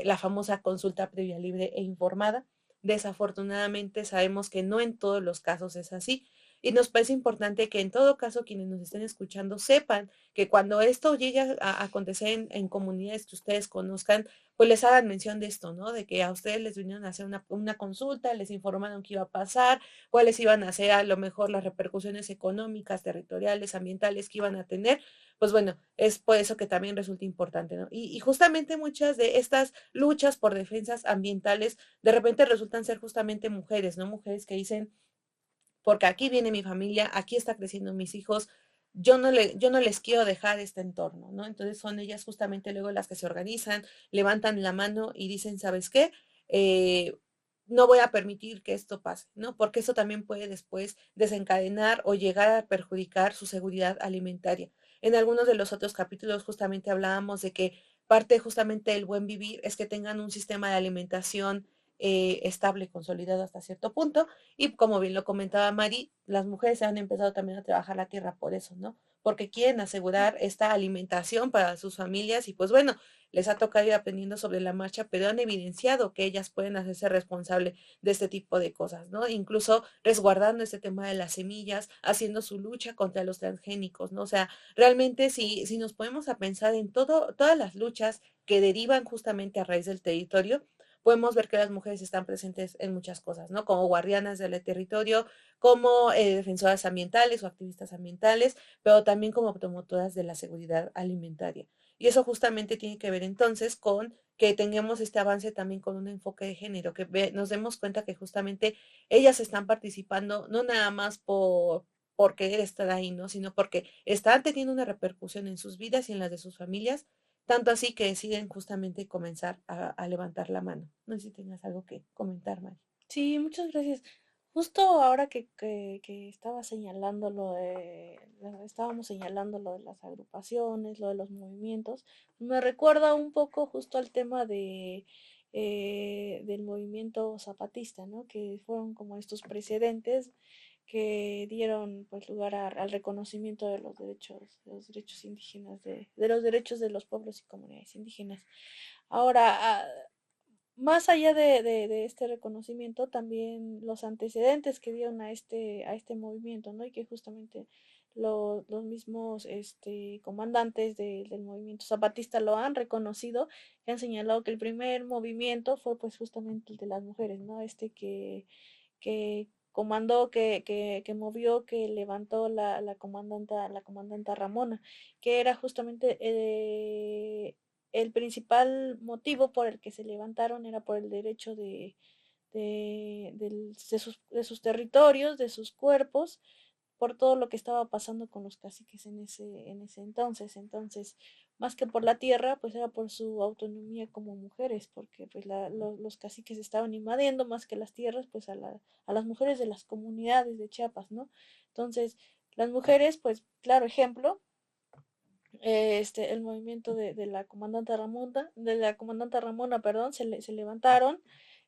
la famosa consulta previa libre e informada. Desafortunadamente sabemos que no en todos los casos es así y nos parece importante que en todo caso quienes nos estén escuchando sepan que cuando esto llegue a acontecer en comunidades que ustedes conozcan, pues les hagan mención de esto, ¿no? De que a ustedes les vinieron a hacer una consulta, les informaron qué iba a pasar, cuáles iban a ser a lo mejor las repercusiones económicas, territoriales, ambientales que iban a tener. Pues bueno, es por eso que también resulta importante, ¿no? Y justamente muchas de estas luchas por defensas ambientales de repente resultan ser justamente mujeres, ¿no? Mujeres que dicen, porque aquí viene mi familia, aquí está creciendo mis hijos, yo no les quiero dejar este entorno, ¿no? Entonces son ellas justamente luego las que se organizan, levantan la mano y dicen, ¿sabes qué? Eh, no voy a permitir que esto pase, ¿no? Porque eso también puede después desencadenar o llegar a perjudicar su seguridad alimentaria. En algunos de los otros capítulos justamente hablábamos de que parte justamente del buen vivir es que tengan un sistema de alimentación estable, consolidado hasta cierto punto, y como bien lo comentaba Mari, las mujeres han empezado también a trabajar la tierra por eso, ¿no? Porque quieren asegurar esta alimentación para sus familias y pues bueno, les ha tocado ir aprendiendo sobre la marcha, pero han evidenciado que ellas pueden hacerse responsable de este tipo de cosas, ¿no? Incluso resguardando este tema de las semillas, haciendo su lucha contra los transgénicos, ¿no? O sea, realmente si nos ponemos a pensar en todas las luchas que derivan justamente a raíz del territorio, podemos ver que las mujeres están presentes en muchas cosas, ¿no? Como guardianas del territorio, como defensoras ambientales o activistas ambientales, pero también como promotoras de la seguridad alimentaria. Y eso justamente tiene que ver entonces con que tengamos este avance también con un enfoque de género, que nos demos cuenta que justamente ellas están participando no nada más por querer estar ahí, ¿no? Sino porque están teniendo una repercusión en sus vidas y en las de sus familias, tanto así que deciden justamente comenzar a levantar la mano. No sé si tengas algo que comentar, Mari. Sí, muchas gracias. Justo ahora que estaba señalando estábamos señalando lo de las agrupaciones, lo de los movimientos, me recuerda un poco justo al tema del movimiento zapatista, ¿no? Que fueron como estos precedentes que dieron pues lugar al reconocimiento de los derechos indígenas, de los derechos de los pueblos y comunidades indígenas. Ahora, más allá de este reconocimiento, también los antecedentes que dieron a este movimiento, ¿no? Y que justamente los mismos comandantes del movimiento zapatista lo han reconocido, y han señalado que el primer movimiento fue pues justamente el de las mujeres, ¿no? Que comandó, que movió, que levantó la comandanta Ramona, que era justamente el principal motivo por el que se levantaron era por el derecho de sus territorios, de sus cuerpos, por todo lo que estaba pasando con los caciques en ese entonces. Entonces, más que por la tierra, pues era por su autonomía como mujeres, porque pues los caciques estaban invadiendo más que las tierras, pues a las mujeres de las comunidades de Chiapas, ¿no? Entonces, las mujeres, pues, claro ejemplo, el movimiento de la comandante Ramona, perdón, se levantaron,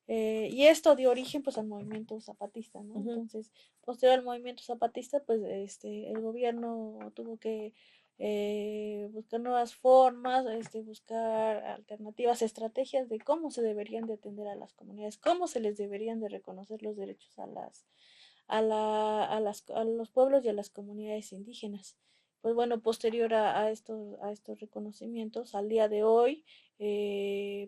y esto dio origen pues al movimiento zapatista, ¿no? Ujú. Entonces, posterior al movimiento zapatista, pues el gobierno tuvo que buscar nuevas formas, buscar alternativas, estrategias de cómo se deberían de atender a las comunidades, cómo se les deberían de reconocer los derechos a los pueblos y a las comunidades indígenas. Pues bueno, posterior a estos reconocimientos, al día de hoy,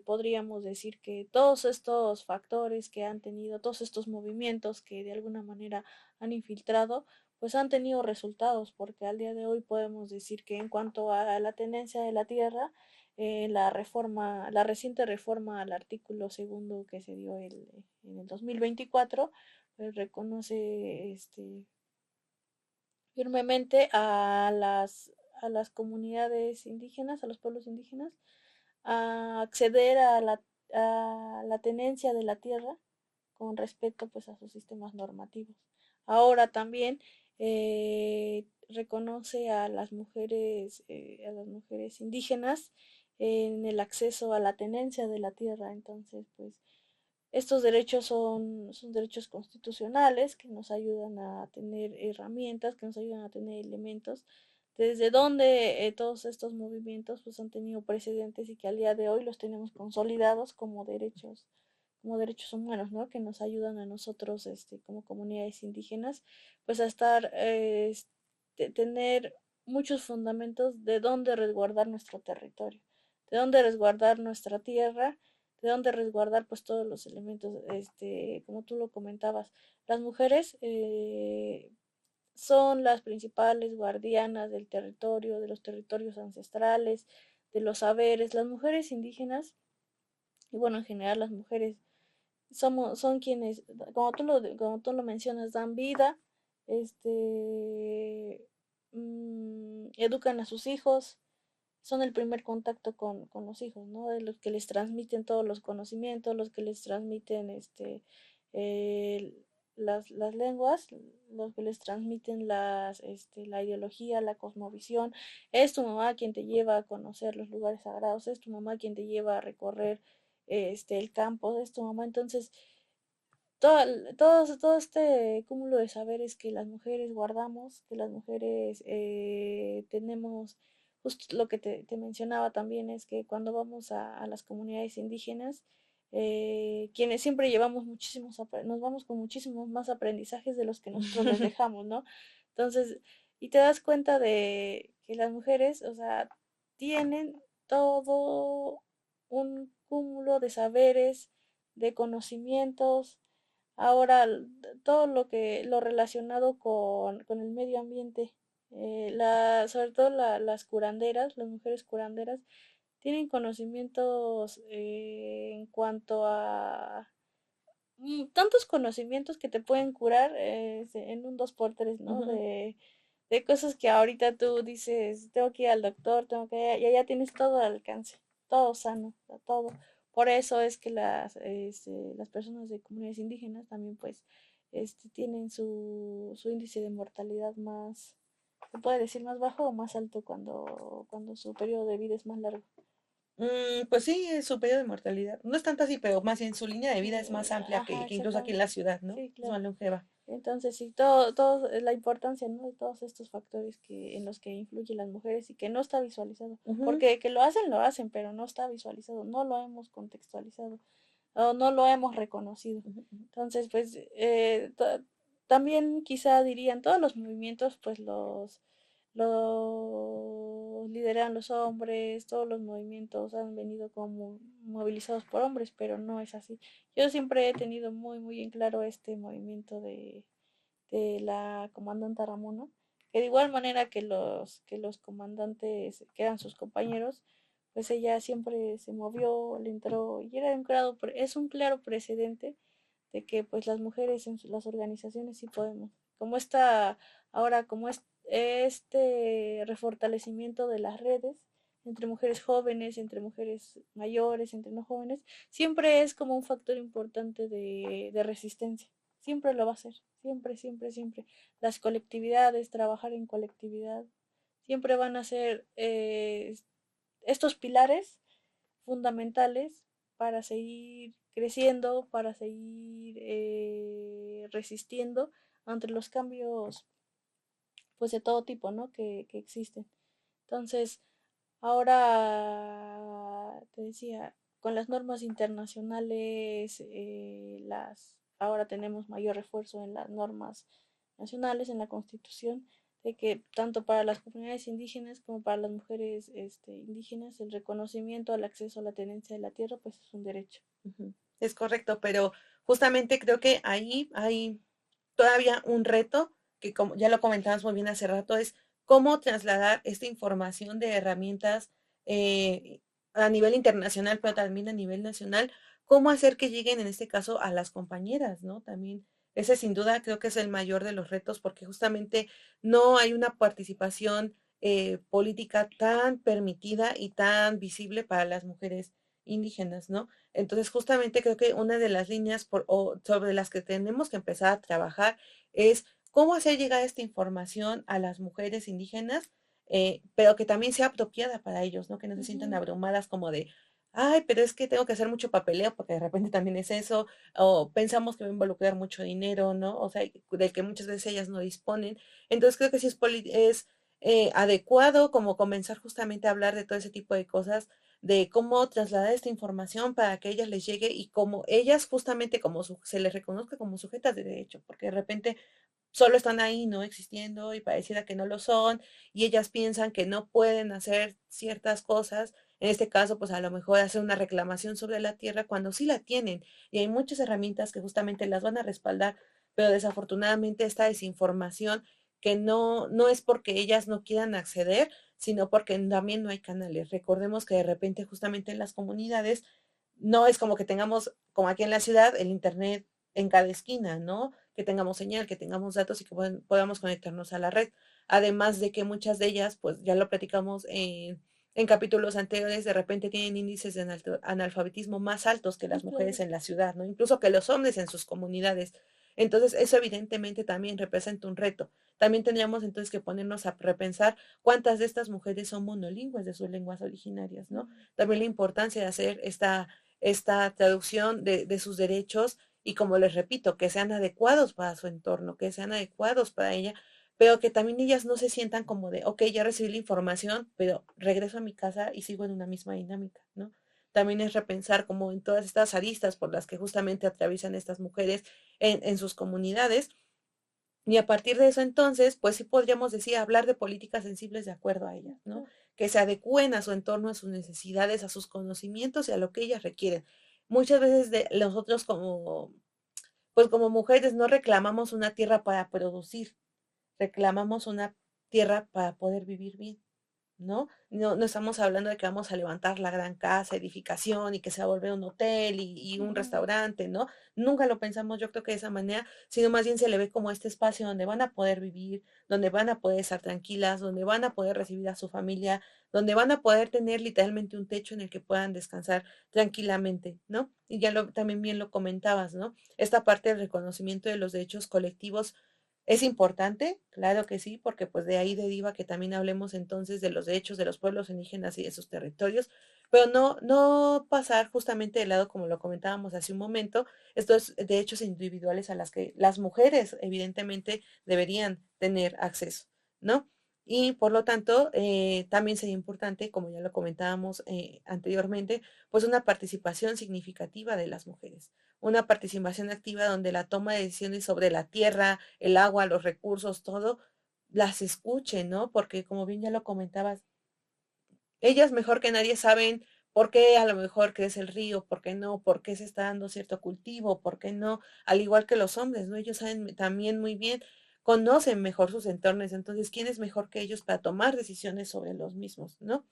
podríamos decir que todos estos factores que han tenido, todos estos movimientos que de alguna manera han infiltrado, pues han tenido resultados, porque al día de hoy podemos decir que en cuanto a la tenencia de la tierra, la reciente reforma al artículo segundo que se dio en el 2024, pues reconoce firmemente a las comunidades indígenas, a los pueblos indígenas, a acceder a la tenencia de la tierra con respecto pues a sus sistemas normativos. Ahora también reconoce a las mujeres indígenas en el acceso a la tenencia de la tierra. Entonces, pues estos derechos son derechos constitucionales que nos ayudan a tener herramientas, que nos ayudan a tener elementos, desde donde todos estos movimientos pues han tenido precedentes y que al día de hoy los tenemos consolidados como derechos humanos, ¿no? Que nos ayudan a nosotros, como comunidades indígenas, pues a tener muchos fundamentos de dónde resguardar nuestro territorio, de dónde resguardar nuestra tierra, de dónde resguardar pues todos los elementos, como tú lo comentabas. Las mujeres son las principales guardianas del territorio, de los territorios ancestrales, de los saberes. Las mujeres indígenas, y bueno, en general las mujeres son quienes, como tú lo mencionas, dan vida, educan a sus hijos, son el primer contacto con los hijos, ¿no? De los que les transmiten todos los conocimientos, los que les transmiten eh, las lenguas, los que les transmiten la ideología, la cosmovisión. Es tu mamá quien te lleva a conocer los lugares sagrados, es tu mamá quien te lleva a recorrer el campo, es tu mamá. Entonces, todo este cúmulo de saberes que las mujeres guardamos, que las mujeres tenemos, justo lo que te mencionaba también es que cuando vamos a las comunidades indígenas, quienes siempre llevamos nos vamos con muchísimos más aprendizajes de los que nosotros les dejamos, ¿no? Entonces, y te das cuenta de que las mujeres, o sea, tienen todo un cúmulo de saberes, de conocimientos. Ahora, todo lo relacionado con el medio ambiente, sobre todo las curanderas, las mujeres curanderas, tienen conocimientos en cuanto a tantos conocimientos que te pueden curar en un dos por tres, ¿no? Ujú. De cosas que ahorita tú dices, tengo que ir al doctor, y allá tienes todo al alcance, todo sano, o sea, todo. Por eso es que las personas de comunidades indígenas también pues tienen su índice de mortalidad más, se puede decir más bajo o más alto cuando su periodo de vida es más largo. Pues sí, es su periodo de mortalidad. No es tanto así, pero más bien su línea de vida es más amplia Ajá, que incluso aquí en la exactamente. ciudad, ¿no? Sí, Es claro. más longeva. Entonces, sí, la importancia, ¿no? De todos estos factores en los que influyen las mujeres y que no está visualizado. Ujú. Porque que lo hacen, pero no está visualizado, no lo hemos contextualizado o no lo hemos reconocido. Ujú, ujú. Entonces, pues, también quizá dirían todos los movimientos, pues los lideran los hombres, todos los movimientos han venido como movilizados por hombres, pero no es así. Yo siempre he tenido muy, muy en claro este movimiento de la comandante Ramona, que de igual manera que los comandantes que eran sus compañeros, pues ella siempre se movió, le entró y era es un claro precedente de que pues las mujeres en las organizaciones sí podemos. Como esta, ahora como es este refortalecimiento de las redes entre mujeres jóvenes, entre mujeres mayores, entre no jóvenes, siempre es como un factor importante de resistencia. Siempre lo va a ser, siempre, siempre, siempre. Las colectividades, trabajar en colectividad, siempre van a ser estos pilares fundamentales para seguir creciendo, para seguir resistiendo ante los cambios pues de todo tipo, ¿no? Que existen. Entonces, ahora te decía, con las normas internacionales, ahora tenemos mayor refuerzo en las normas nacionales, en la Constitución, de que tanto para las comunidades indígenas como para las mujeres indígenas, el reconocimiento al acceso a la tenencia de la tierra, pues es un derecho. Ujú. Es correcto, pero justamente creo que ahí hay todavía un reto que, como ya lo comentabas muy bien hace rato, es cómo trasladar esta información de herramientas eh, a nivel internacional, pero también a nivel nacional, cómo hacer que lleguen en este caso a las compañeras, ¿no? También ese sin duda creo que es el mayor de los retos porque justamente no hay una participación política tan permitida y tan visible para las mujeres indígenas, ¿no? Entonces, justamente creo que una de las líneas sobre las que tenemos que empezar a trabajar es cómo hacer llegar esta información a las mujeres indígenas, pero que también sea apropiada para ellos, ¿no? Que no se sientan Ujú. abrumadas como de, ay, pero es que tengo que hacer mucho papeleo porque de repente también es eso, o pensamos que va a involucrar mucho dinero, ¿no? O sea, del que muchas veces ellas no disponen. Entonces, creo que sí es adecuado como comenzar justamente a hablar de todo ese tipo de cosas de cómo trasladar esta información para que a ellas les llegue y como ellas justamente como se les reconozca como sujetas de derecho, porque de repente solo están ahí, ¿no? Existiendo y pareciera que no lo son y ellas piensan que no pueden hacer ciertas cosas. En este caso, pues a lo mejor hacer una reclamación sobre la tierra cuando sí la tienen y hay muchas herramientas que justamente las van a respaldar, pero desafortunadamente esta desinformación que no es porque ellas no quieran acceder, sino porque también no hay canales. Recordemos que de repente justamente en las comunidades no es como que tengamos, como aquí en la ciudad, el internet en cada esquina, ¿no? Que tengamos señal, que tengamos datos y que podamos conectarnos a la red. Además de que muchas de ellas, pues ya lo platicamos en capítulos anteriores, de repente tienen índices de analfabetismo más altos que Sí, las mujeres claro. en la ciudad, ¿no? Incluso que los hombres en sus comunidades. Entonces, eso evidentemente también representa un reto. También tendríamos entonces que ponernos a repensar cuántas de estas mujeres son monolingües de sus lenguas originarias, ¿no? Ujú. También la importancia de hacer esta traducción de sus derechos y como les repito, que sean adecuados para su entorno, que sean adecuados para ella, pero que también ellas no se sientan como de, ok, ya recibí la información, pero regreso a mi casa y sigo en una misma dinámica, ¿no? También es repensar como en todas estas aristas por las que justamente atraviesan estas mujeres en sus comunidades y a partir de eso, entonces, pues sí podríamos decir, hablar de políticas sensibles de acuerdo a ellas, Sí, ¿no? claro. Que se adecúen a su entorno, a sus necesidades, a sus conocimientos y a lo que ellas requieren. Muchas veces nosotros pues como mujeres no reclamamos una tierra para producir, reclamamos una tierra para poder vivir bien. ¿No? No estamos hablando de que vamos a levantar la gran casa, edificación y que se va a volver un hotel y un Ujú. restaurante, ¿no? Nunca lo pensamos, yo creo que de esa manera, sino más bien se le ve como este espacio donde van a poder vivir, donde van a poder estar tranquilas, donde van a poder recibir a su familia, donde van a poder tener literalmente un techo en el que puedan descansar tranquilamente, ¿no? Y ya también bien lo comentabas, ¿no? Esta parte del reconocimiento de los derechos colectivos es importante, claro que sí, porque pues de ahí deriva que también hablemos entonces de los derechos de los pueblos indígenas y de sus territorios, pero no pasar justamente de lado, como lo comentábamos hace un momento, estos derechos individuales a las que las mujeres evidentemente deberían tener acceso, ¿no? Y por lo tanto, también sería importante, como ya lo comentábamos anteriormente, pues una participación significativa de las mujeres, una participación activa donde la toma de decisiones sobre la tierra, el agua, los recursos, todo, las escuchen, ¿no? Porque como bien ya lo comentabas, ellas mejor que nadie saben por qué a lo mejor crece el río, por qué no, por qué se está dando cierto cultivo, por qué no, al igual que los hombres, ¿no? Ellos saben también muy bien, conocen mejor sus entornos, entonces, ¿quién es mejor que ellos para tomar decisiones sobre los mismos, ¿no?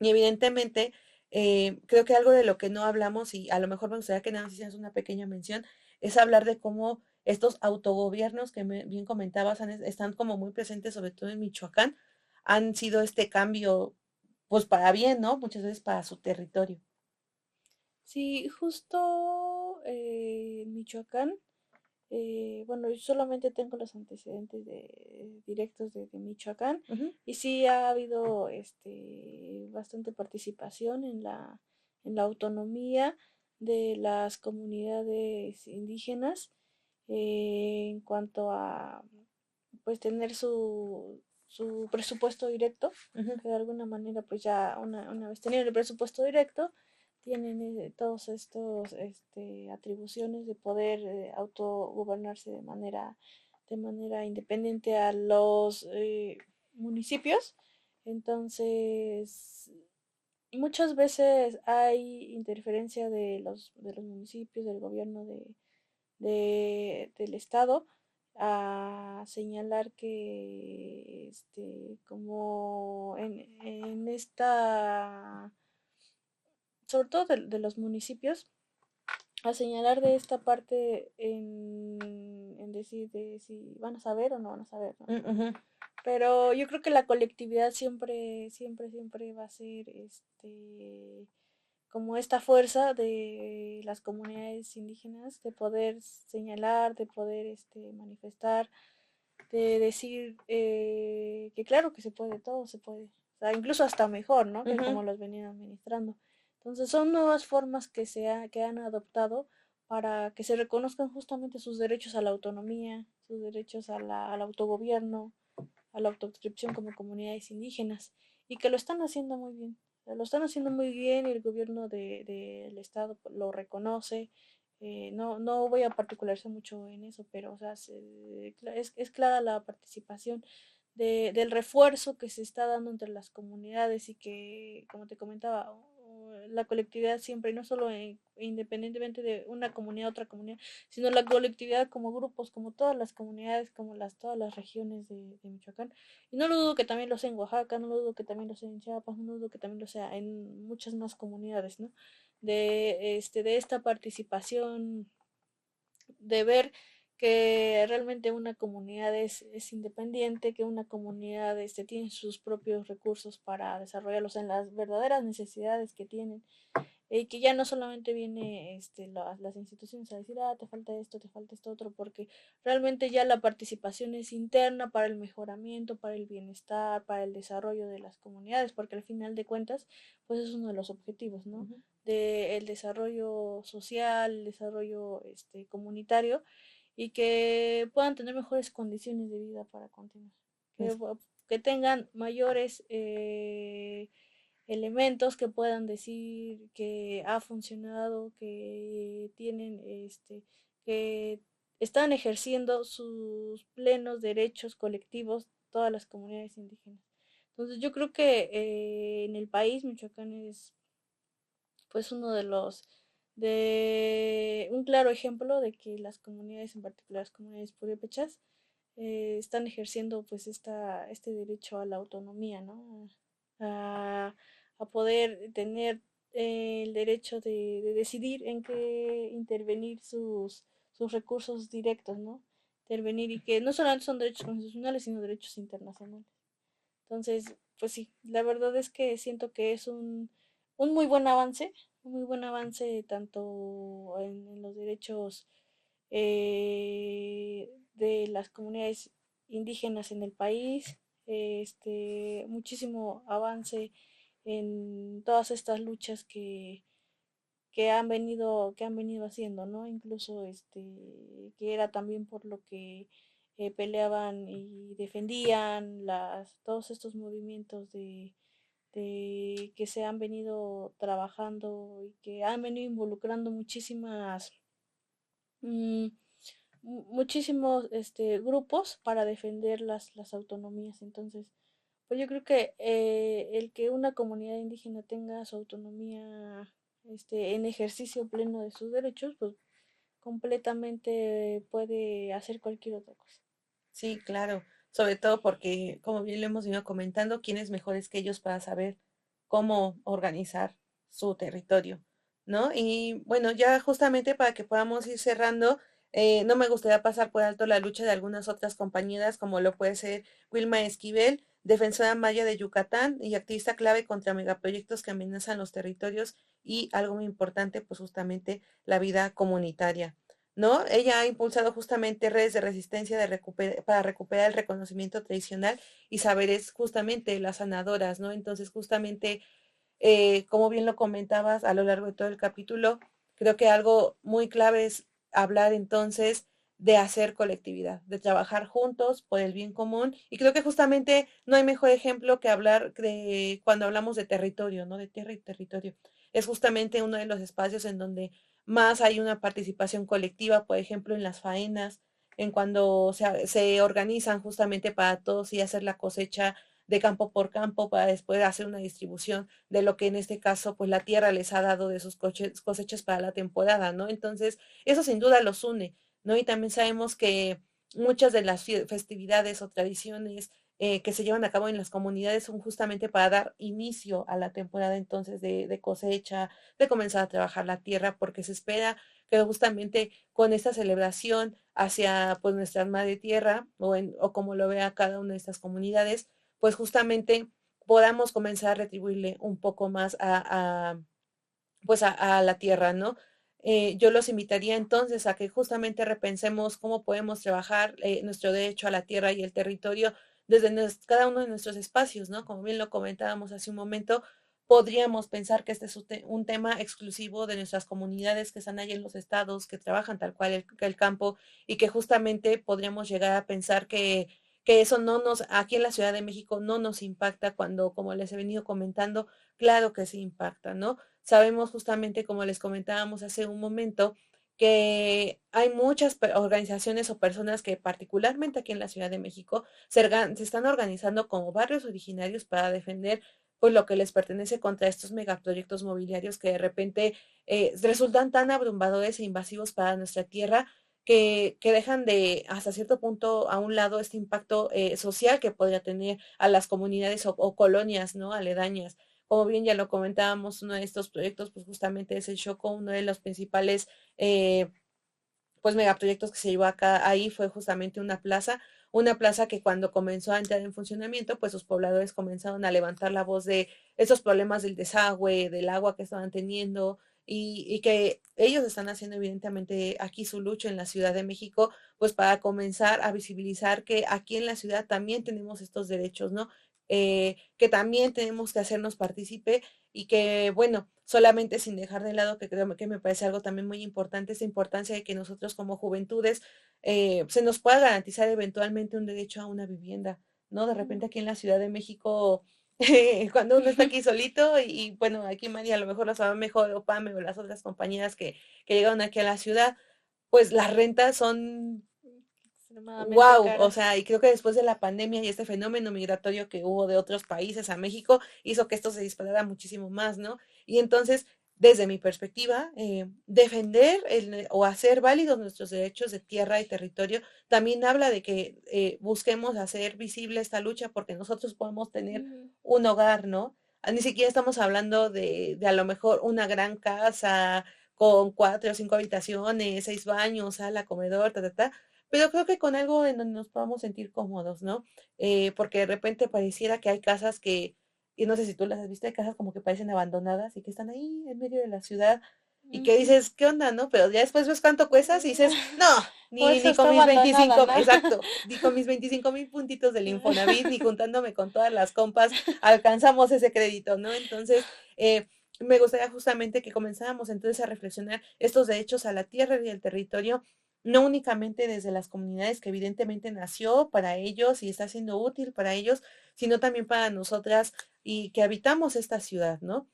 Y evidentemente, creo que algo de lo que no hablamos, y a lo mejor me gustaría que nada más hicieras una pequeña mención, es hablar de cómo estos autogobiernos que bien comentabas están como muy presentes, sobre todo en Michoacán, han sido este cambio, pues para bien, ¿no? Muchas veces para su territorio. Sí, justo en Michoacán, bueno, yo solamente tengo los antecedentes directos de Michoacán Ujú, y sí ha habido bastante participación en la autonomía de las comunidades indígenas en cuanto a pues tener su presupuesto directo, ujú, que de alguna manera pues ya una vez teniendo el presupuesto directo, tienen todos estos atribuciones de poder autogobernarse de manera independiente a los municipios. Entonces, muchas veces hay interferencia de los municipios, del gobierno del Estado, a señalar que como en esta, sobre todo de los municipios, a señalar de esta parte en decir de si van a saber o no van a saber, ¿no? ujú, Pero yo creo que la colectividad siempre va a ser como esta fuerza de las comunidades indígenas de poder señalar, de poder manifestar, de decir que claro que se puede, todo se puede, o sea, incluso hasta mejor, ¿no? Que ujú. como los venían administrando. Entonces son nuevas formas que han adoptado para que se reconozcan justamente sus derechos a la autonomía, sus derechos al autogobierno, a la autodescripción como comunidades indígenas y que lo están haciendo muy bien. Lo están haciendo muy bien y el gobierno del estado lo reconoce. No voy a particularizar mucho en eso, pero o sea, es clara la participación del refuerzo que se está dando entre las comunidades y que, como te comentaba, la colectividad siempre, y no solo independientemente de una comunidad a otra comunidad, sino la colectividad como grupos, como todas las comunidades, como todas las regiones de Michoacán. Y no lo dudo que también lo sea en Oaxaca, no lo dudo que también lo sea en Chiapas, no lo dudo que también lo sea en muchas más comunidades, ¿no? De esta participación, de ver que realmente una comunidad es independiente, que una comunidad tiene sus propios recursos para desarrollarlos en las verdaderas necesidades que tienen y que ya no solamente viene las instituciones a decir, ah, te falta esto otro, porque realmente ya la participación es interna para el mejoramiento, para el bienestar, para el desarrollo de las comunidades, porque al final de cuentas, pues es uno de los objetivos, ¿no? Ujú. De el desarrollo social, el desarrollo comunitario y que puedan tener mejores condiciones de vida para continuar, que, Es- que tengan mayores elementos que puedan decir que ha funcionado, que tienen que están ejerciendo sus plenos derechos colectivos todas las comunidades indígenas. Entonces yo creo que en el país Michoacán es pues uno de los de un claro ejemplo de que las comunidades, en particular las comunidades purépechas, están ejerciendo pues este derecho a la autonomía, ¿no? A, a poder tener el derecho de decidir en qué intervenir sus recursos directos, ¿no? Intervenir y que no solamente son derechos constitucionales, sino derechos internacionales. Entonces, pues sí, la verdad es que siento que es un muy buen avance, un muy buen avance tanto en los derechos de las comunidades indígenas en el país, muchísimo avance en todas estas luchas que han venido haciendo, ¿no? Incluso que era también por lo que peleaban y defendían todos estos movimientos de que se han venido trabajando y que han venido involucrando mm, muchísimos grupos para defender las autonomías. Entonces, pues yo creo que el que una comunidad indígena tenga su autonomía en ejercicio pleno de sus derechos, pues completamente puede hacer cualquier otra cosa. sí, claro. Sobre todo porque, como bien lo hemos venido comentando, ¿quién es mejores que ellos para saber cómo organizar su territorio, ¿no? Y bueno, ya justamente para que podamos ir cerrando, no me gustaría pasar por alto la lucha de algunas otras compañeras, como lo puede ser Wilma Esquivel, defensora maya de Yucatán y activista clave contra megaproyectos que amenazan los territorios y algo muy importante, pues justamente la vida comunitaria. ¿No? Ella ha impulsado justamente redes de resistencia para recuperar el reconocimiento tradicional y saberes justamente las sanadoras, ¿no? Entonces, justamente, como bien lo comentabas a lo largo de todo el capítulo, creo que algo muy clave es hablar entonces de hacer colectividad, de trabajar juntos por el bien común. Y creo que justamente no hay mejor ejemplo que hablar de cuando hablamos de territorio, ¿no? De tierra y territorio. Es justamente uno de los espacios en donde más hay una participación colectiva, por ejemplo, en las faenas, en cuando se organizan justamente para todos y hacer la cosecha de campo por campo para después hacer una distribución de lo que en este caso pues la tierra les ha dado de sus cosechas para la temporada, ¿no? Entonces, eso sin duda los une, ¿no? Y también sabemos que muchas de las festividades o tradiciones que se llevan a cabo en las comunidades son justamente para dar inicio a la temporada entonces de cosecha, de comenzar a trabajar la tierra, porque se espera que justamente con esta celebración hacia pues nuestra madre tierra o como lo vea cada una de estas comunidades, pues justamente podamos comenzar a retribuirle un poco más pues a la tierra, ¿no? Yo los invitaría entonces a que justamente repensemos cómo podemos trabajar nuestro derecho a la tierra y el territorio desde cada uno de nuestros espacios, ¿no? Como bien lo comentábamos hace un momento, podríamos pensar que este es un tema exclusivo de nuestras comunidades que están ahí en los estados, que trabajan tal cual el campo y que justamente podríamos llegar a pensar que eso aquí en la Ciudad de México no nos impacta cuando, como les he venido comentando, claro que sí impacta, ¿no? Sabemos justamente, como les comentábamos hace un momento, que hay muchas organizaciones o personas que particularmente aquí en la Ciudad de México se están organizando como barrios originarios para defender pues lo que les pertenece contra estos megaproyectos mobiliarios que de repente resultan tan abrumadores e invasivos para nuestra tierra que dejan de hasta cierto punto a un lado este impacto social que podría tener a las comunidades o colonias, ¿no? Aledañas. Como bien ya lo comentábamos, uno de estos proyectos, pues justamente es el Choco, uno de los principales, pues megaproyectos que se llevó acá, ahí fue justamente una plaza que cuando comenzó a entrar en funcionamiento, pues sus pobladores comenzaron a levantar la voz de esos problemas del desagüe, del agua que estaban teniendo, y que ellos están haciendo evidentemente aquí su lucha en la Ciudad de México, pues para comenzar a visibilizar que aquí en la ciudad también tenemos estos derechos, ¿no? Que también tenemos que hacernos partícipe y que, bueno, solamente sin dejar de lado, que creo que me parece algo también muy importante, esa importancia de que nosotros como juventudes se nos pueda garantizar eventualmente un derecho a una vivienda, ¿no? De repente aquí en la Ciudad de México, cuando uno está aquí solito bueno, aquí María a lo mejor lo sabe mejor, o Pame o las otras compañeras que llegaron aquí a la ciudad, pues las rentas son extremadamente wow, o caras. sea, y creo que después de la pandemia y este fenómeno migratorio que hubo de otros países a México, hizo que esto se disparara muchísimo más, ¿no? Y entonces, desde mi perspectiva, defender o hacer válidos nuestros derechos de tierra y territorio también habla de que busquemos hacer visible esta lucha porque nosotros podemos tener Ujú. un hogar, ¿no? Ni siquiera estamos hablando de a lo mejor una gran casa con 4 o 5 habitaciones, 6 baños, sala, comedor, pero creo que con algo en donde nos podamos sentir cómodos, ¿no? Porque de repente pareciera que hay casas y no sé si tú las has visto, hay casas como que parecen abandonadas y que están ahí en medio de la ciudad y que Ujú. dices, ¿qué onda, no? Pero ya después ves cuánto cuestas y dices, no, Por eso ni con está mis abandonada, 25, ¿no? exacto, ni con mis 25,000 puntitos del Infonavit, ni juntándome con todas las compas, alcanzamos ese crédito, ¿no? Entonces, me gustaría justamente que comenzáramos entonces a reflexionar estos derechos a la tierra y al territorio no únicamente desde las comunidades que evidentemente nació para ellos y está siendo útil para ellos, sino también para nosotras y que habitamos esta ciudad, ¿no?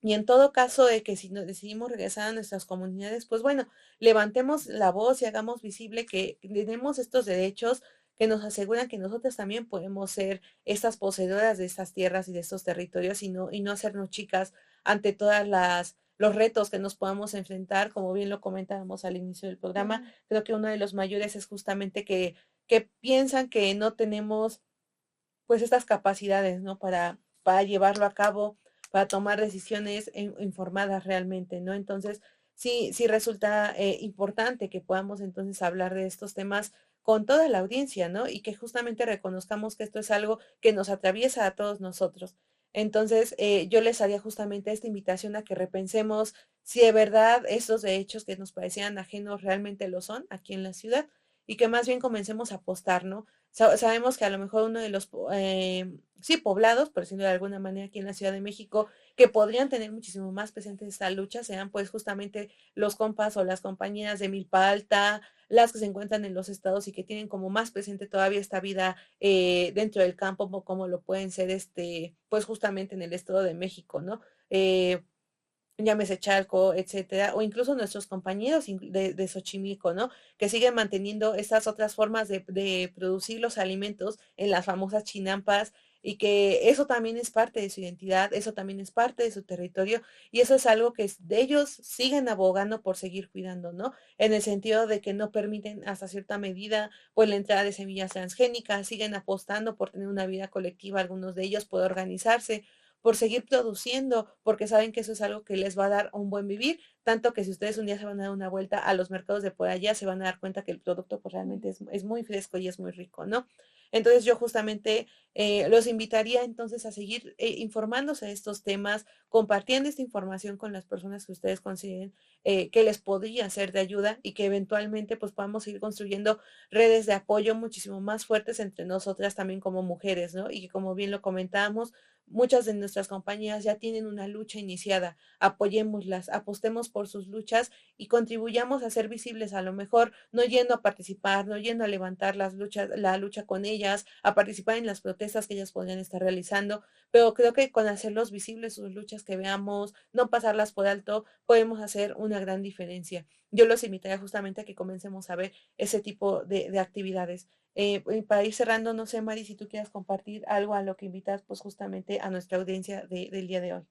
Y en todo caso de que si nos decidimos regresar a nuestras comunidades, pues bueno, levantemos la voz y hagamos visible que tenemos estos derechos que nos aseguran que nosotras también podemos ser estas poseedoras de estas tierras y de estos territorios y no hacernos chicas ante todas los retos que nos podamos enfrentar, como bien lo comentábamos al inicio del programa, Ujú. creo que uno de los mayores es justamente que piensan que no tenemos pues estas capacidades, ¿no? Para llevarlo a cabo, para tomar decisiones informadas realmente, ¿no? Entonces, sí resulta importante que podamos entonces hablar de estos temas con toda la audiencia, ¿no? Y que justamente reconozcamos que esto es algo que nos atraviesa a todos nosotros. Entonces, yo les haría justamente esta invitación a que repensemos si de verdad estos hechos que nos parecían ajenos realmente lo son aquí en la ciudad y que más bien comencemos a apostar, ¿no? Sabemos que a lo mejor uno de los, sí, poblados, por decirlo de alguna manera, aquí en la Ciudad de México, que podrían tener muchísimo más presente esta lucha, sean pues justamente los compas o las compañeras de Milpa Alta, las que se encuentran en los estados y que tienen como más presente todavía esta vida dentro del campo, como lo pueden ser pues justamente en el Estado de México, ¿no? Eh, Llámese Chalco, etcétera, o incluso nuestros compañeros de Xochimilco, ¿no? Que siguen manteniendo estas otras formas de producir los alimentos en las famosas chinampas y que eso también es parte de su identidad, eso también es parte de su territorio y eso es algo que de ellos siguen abogando por seguir cuidando, ¿no? En el sentido de que no permiten hasta cierta medida pues la entrada de semillas transgénicas, siguen apostando por tener una vida colectiva, algunos de ellos por organizarse, por seguir produciendo, porque saben que eso es algo que les va a dar un buen vivir, tanto que si ustedes un día se van a dar una vuelta a los mercados de por allá, se van a dar cuenta que el producto pues realmente es muy fresco y es muy rico, ¿no? Entonces yo justamente los invitaría entonces a seguir informándose de estos temas, compartiendo esta información con las personas que ustedes consideren que les podría ser de ayuda y que eventualmente pues podamos ir construyendo redes de apoyo muchísimo más fuertes entre nosotras también como mujeres, ¿no? Y que como bien lo comentábamos, muchas de nuestras compañías ya tienen una lucha iniciada, apoyémoslas, apostemos por sus luchas y contribuyamos a ser visibles a lo mejor, no yendo a participar, no yendo a levantar las luchas, la lucha con ellas, a participar en las protestas que ellas podrían estar realizando, pero creo que con hacerlos visibles sus luchas que veamos, no pasarlas por alto, podemos hacer una gran diferencia. Yo los invitaría justamente a que comencemos a ver ese tipo de actividades. Para ir cerrando, no sé, Mari, si tú quieres compartir algo a lo que invitas, pues justamente a nuestra audiencia del día de hoy.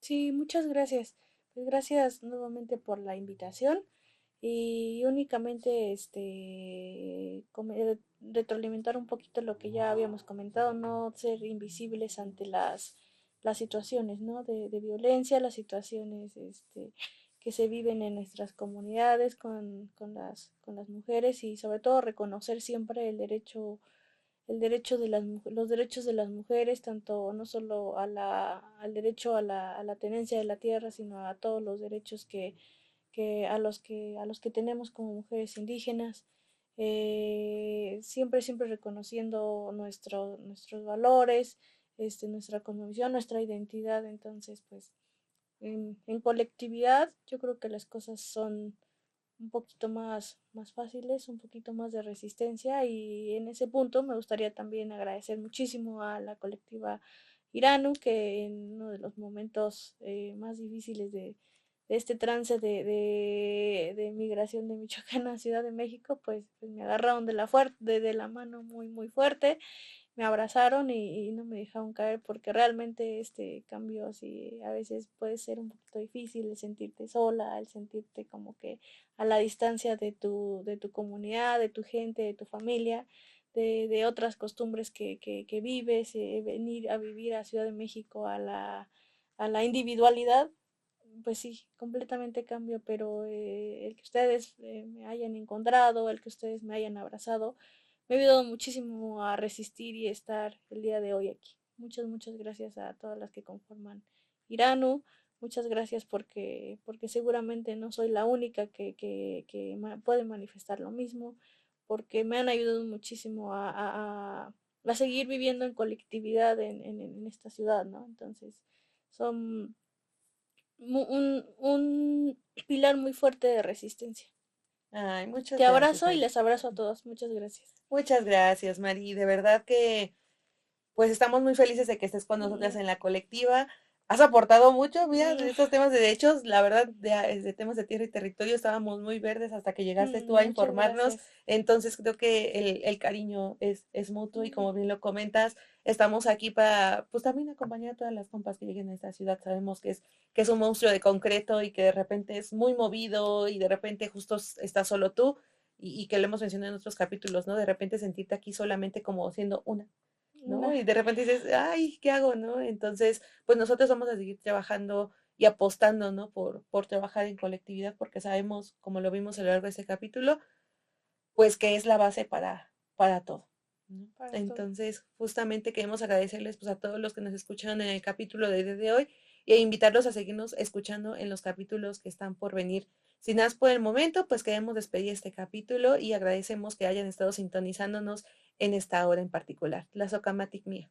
Sí, muchas gracias. Pues gracias nuevamente por la invitación y únicamente retroalimentar un poquito lo que ya habíamos comentado, no ser invisibles ante las situaciones, ¿no? De violencia, las situaciones que se viven en nuestras comunidades con las mujeres y sobre todo reconocer siempre el derecho de los derechos de las mujeres, tanto no solo al derecho a la tenencia de la tierra, sino a todos los derechos a los que tenemos como mujeres indígenas, siempre reconociendo nuestros valores, nuestra cosmovisión, nuestra identidad. Entonces, pues, en colectividad, yo creo que las cosas son un poquito más fáciles, un poquito más de resistencia y en ese punto me gustaría también agradecer muchísimo a la colectiva Iranu que en uno de los momentos más difíciles de este trance de migración de Michoacán a Ciudad de México, pues me agarraron de la mano muy fuerte, me abrazaron y no me dejaron caer porque realmente este cambio así a veces puede ser un poquito difícil, el sentirte sola, el sentirte como que a la distancia de tu comunidad, de tu gente, de tu familia, de otras costumbres que vives, venir a vivir a Ciudad de México a la individualidad, pues sí, completamente cambio, pero el que ustedes me hayan encontrado, el que ustedes me hayan abrazado, me ha ayudado muchísimo a resistir y estar el día de hoy aquí. Muchas gracias a todas las que conforman Iranu. Muchas gracias porque seguramente no soy la única puede manifestar lo mismo, porque me han ayudado muchísimo a seguir viviendo en colectividad en esta ciudad, ¿no? Entonces, son un pilar muy fuerte de resistencia. Ay, muchas Te gracias, abrazo y Mari. les abrazo a todos. Muchas gracias. Muchas gracias, Mari. De verdad que pues estamos muy felices de que estés con nosotras Sí. en la colectiva. Has aportado mucho, mira, de estos temas de derechos, la verdad, de temas de tierra y territorio estábamos muy verdes hasta que llegaste tú a Muchas informarnos. gracias. Entonces creo que el cariño es mutuo y como bien lo comentas, estamos aquí para, pues también acompañar a todas las compas que lleguen a esta ciudad. Sabemos que es un monstruo de concreto y que de repente es muy movido y de repente justo estás solo tú y que lo hemos mencionado en otros capítulos, ¿no? De repente sentirte aquí solamente como siendo una. ¿no? Una, Y de repente dices, ay, ¿qué hago, no? Entonces, pues nosotros vamos a seguir trabajando y apostando, ¿no? Por trabajar en colectividad, porque sabemos, como lo vimos a lo largo de este capítulo, pues que es la base para todo, ¿no? para todo. Entonces, justamente queremos agradecerles pues a todos los que nos escucharon en el capítulo de hoy e invitarlos a seguirnos escuchando en los capítulos que están por venir. Sin más por el momento, pues queremos despedir este capítulo y agradecemos que hayan estado sintonizándonos en esta hora en particular. La Socamatic mía.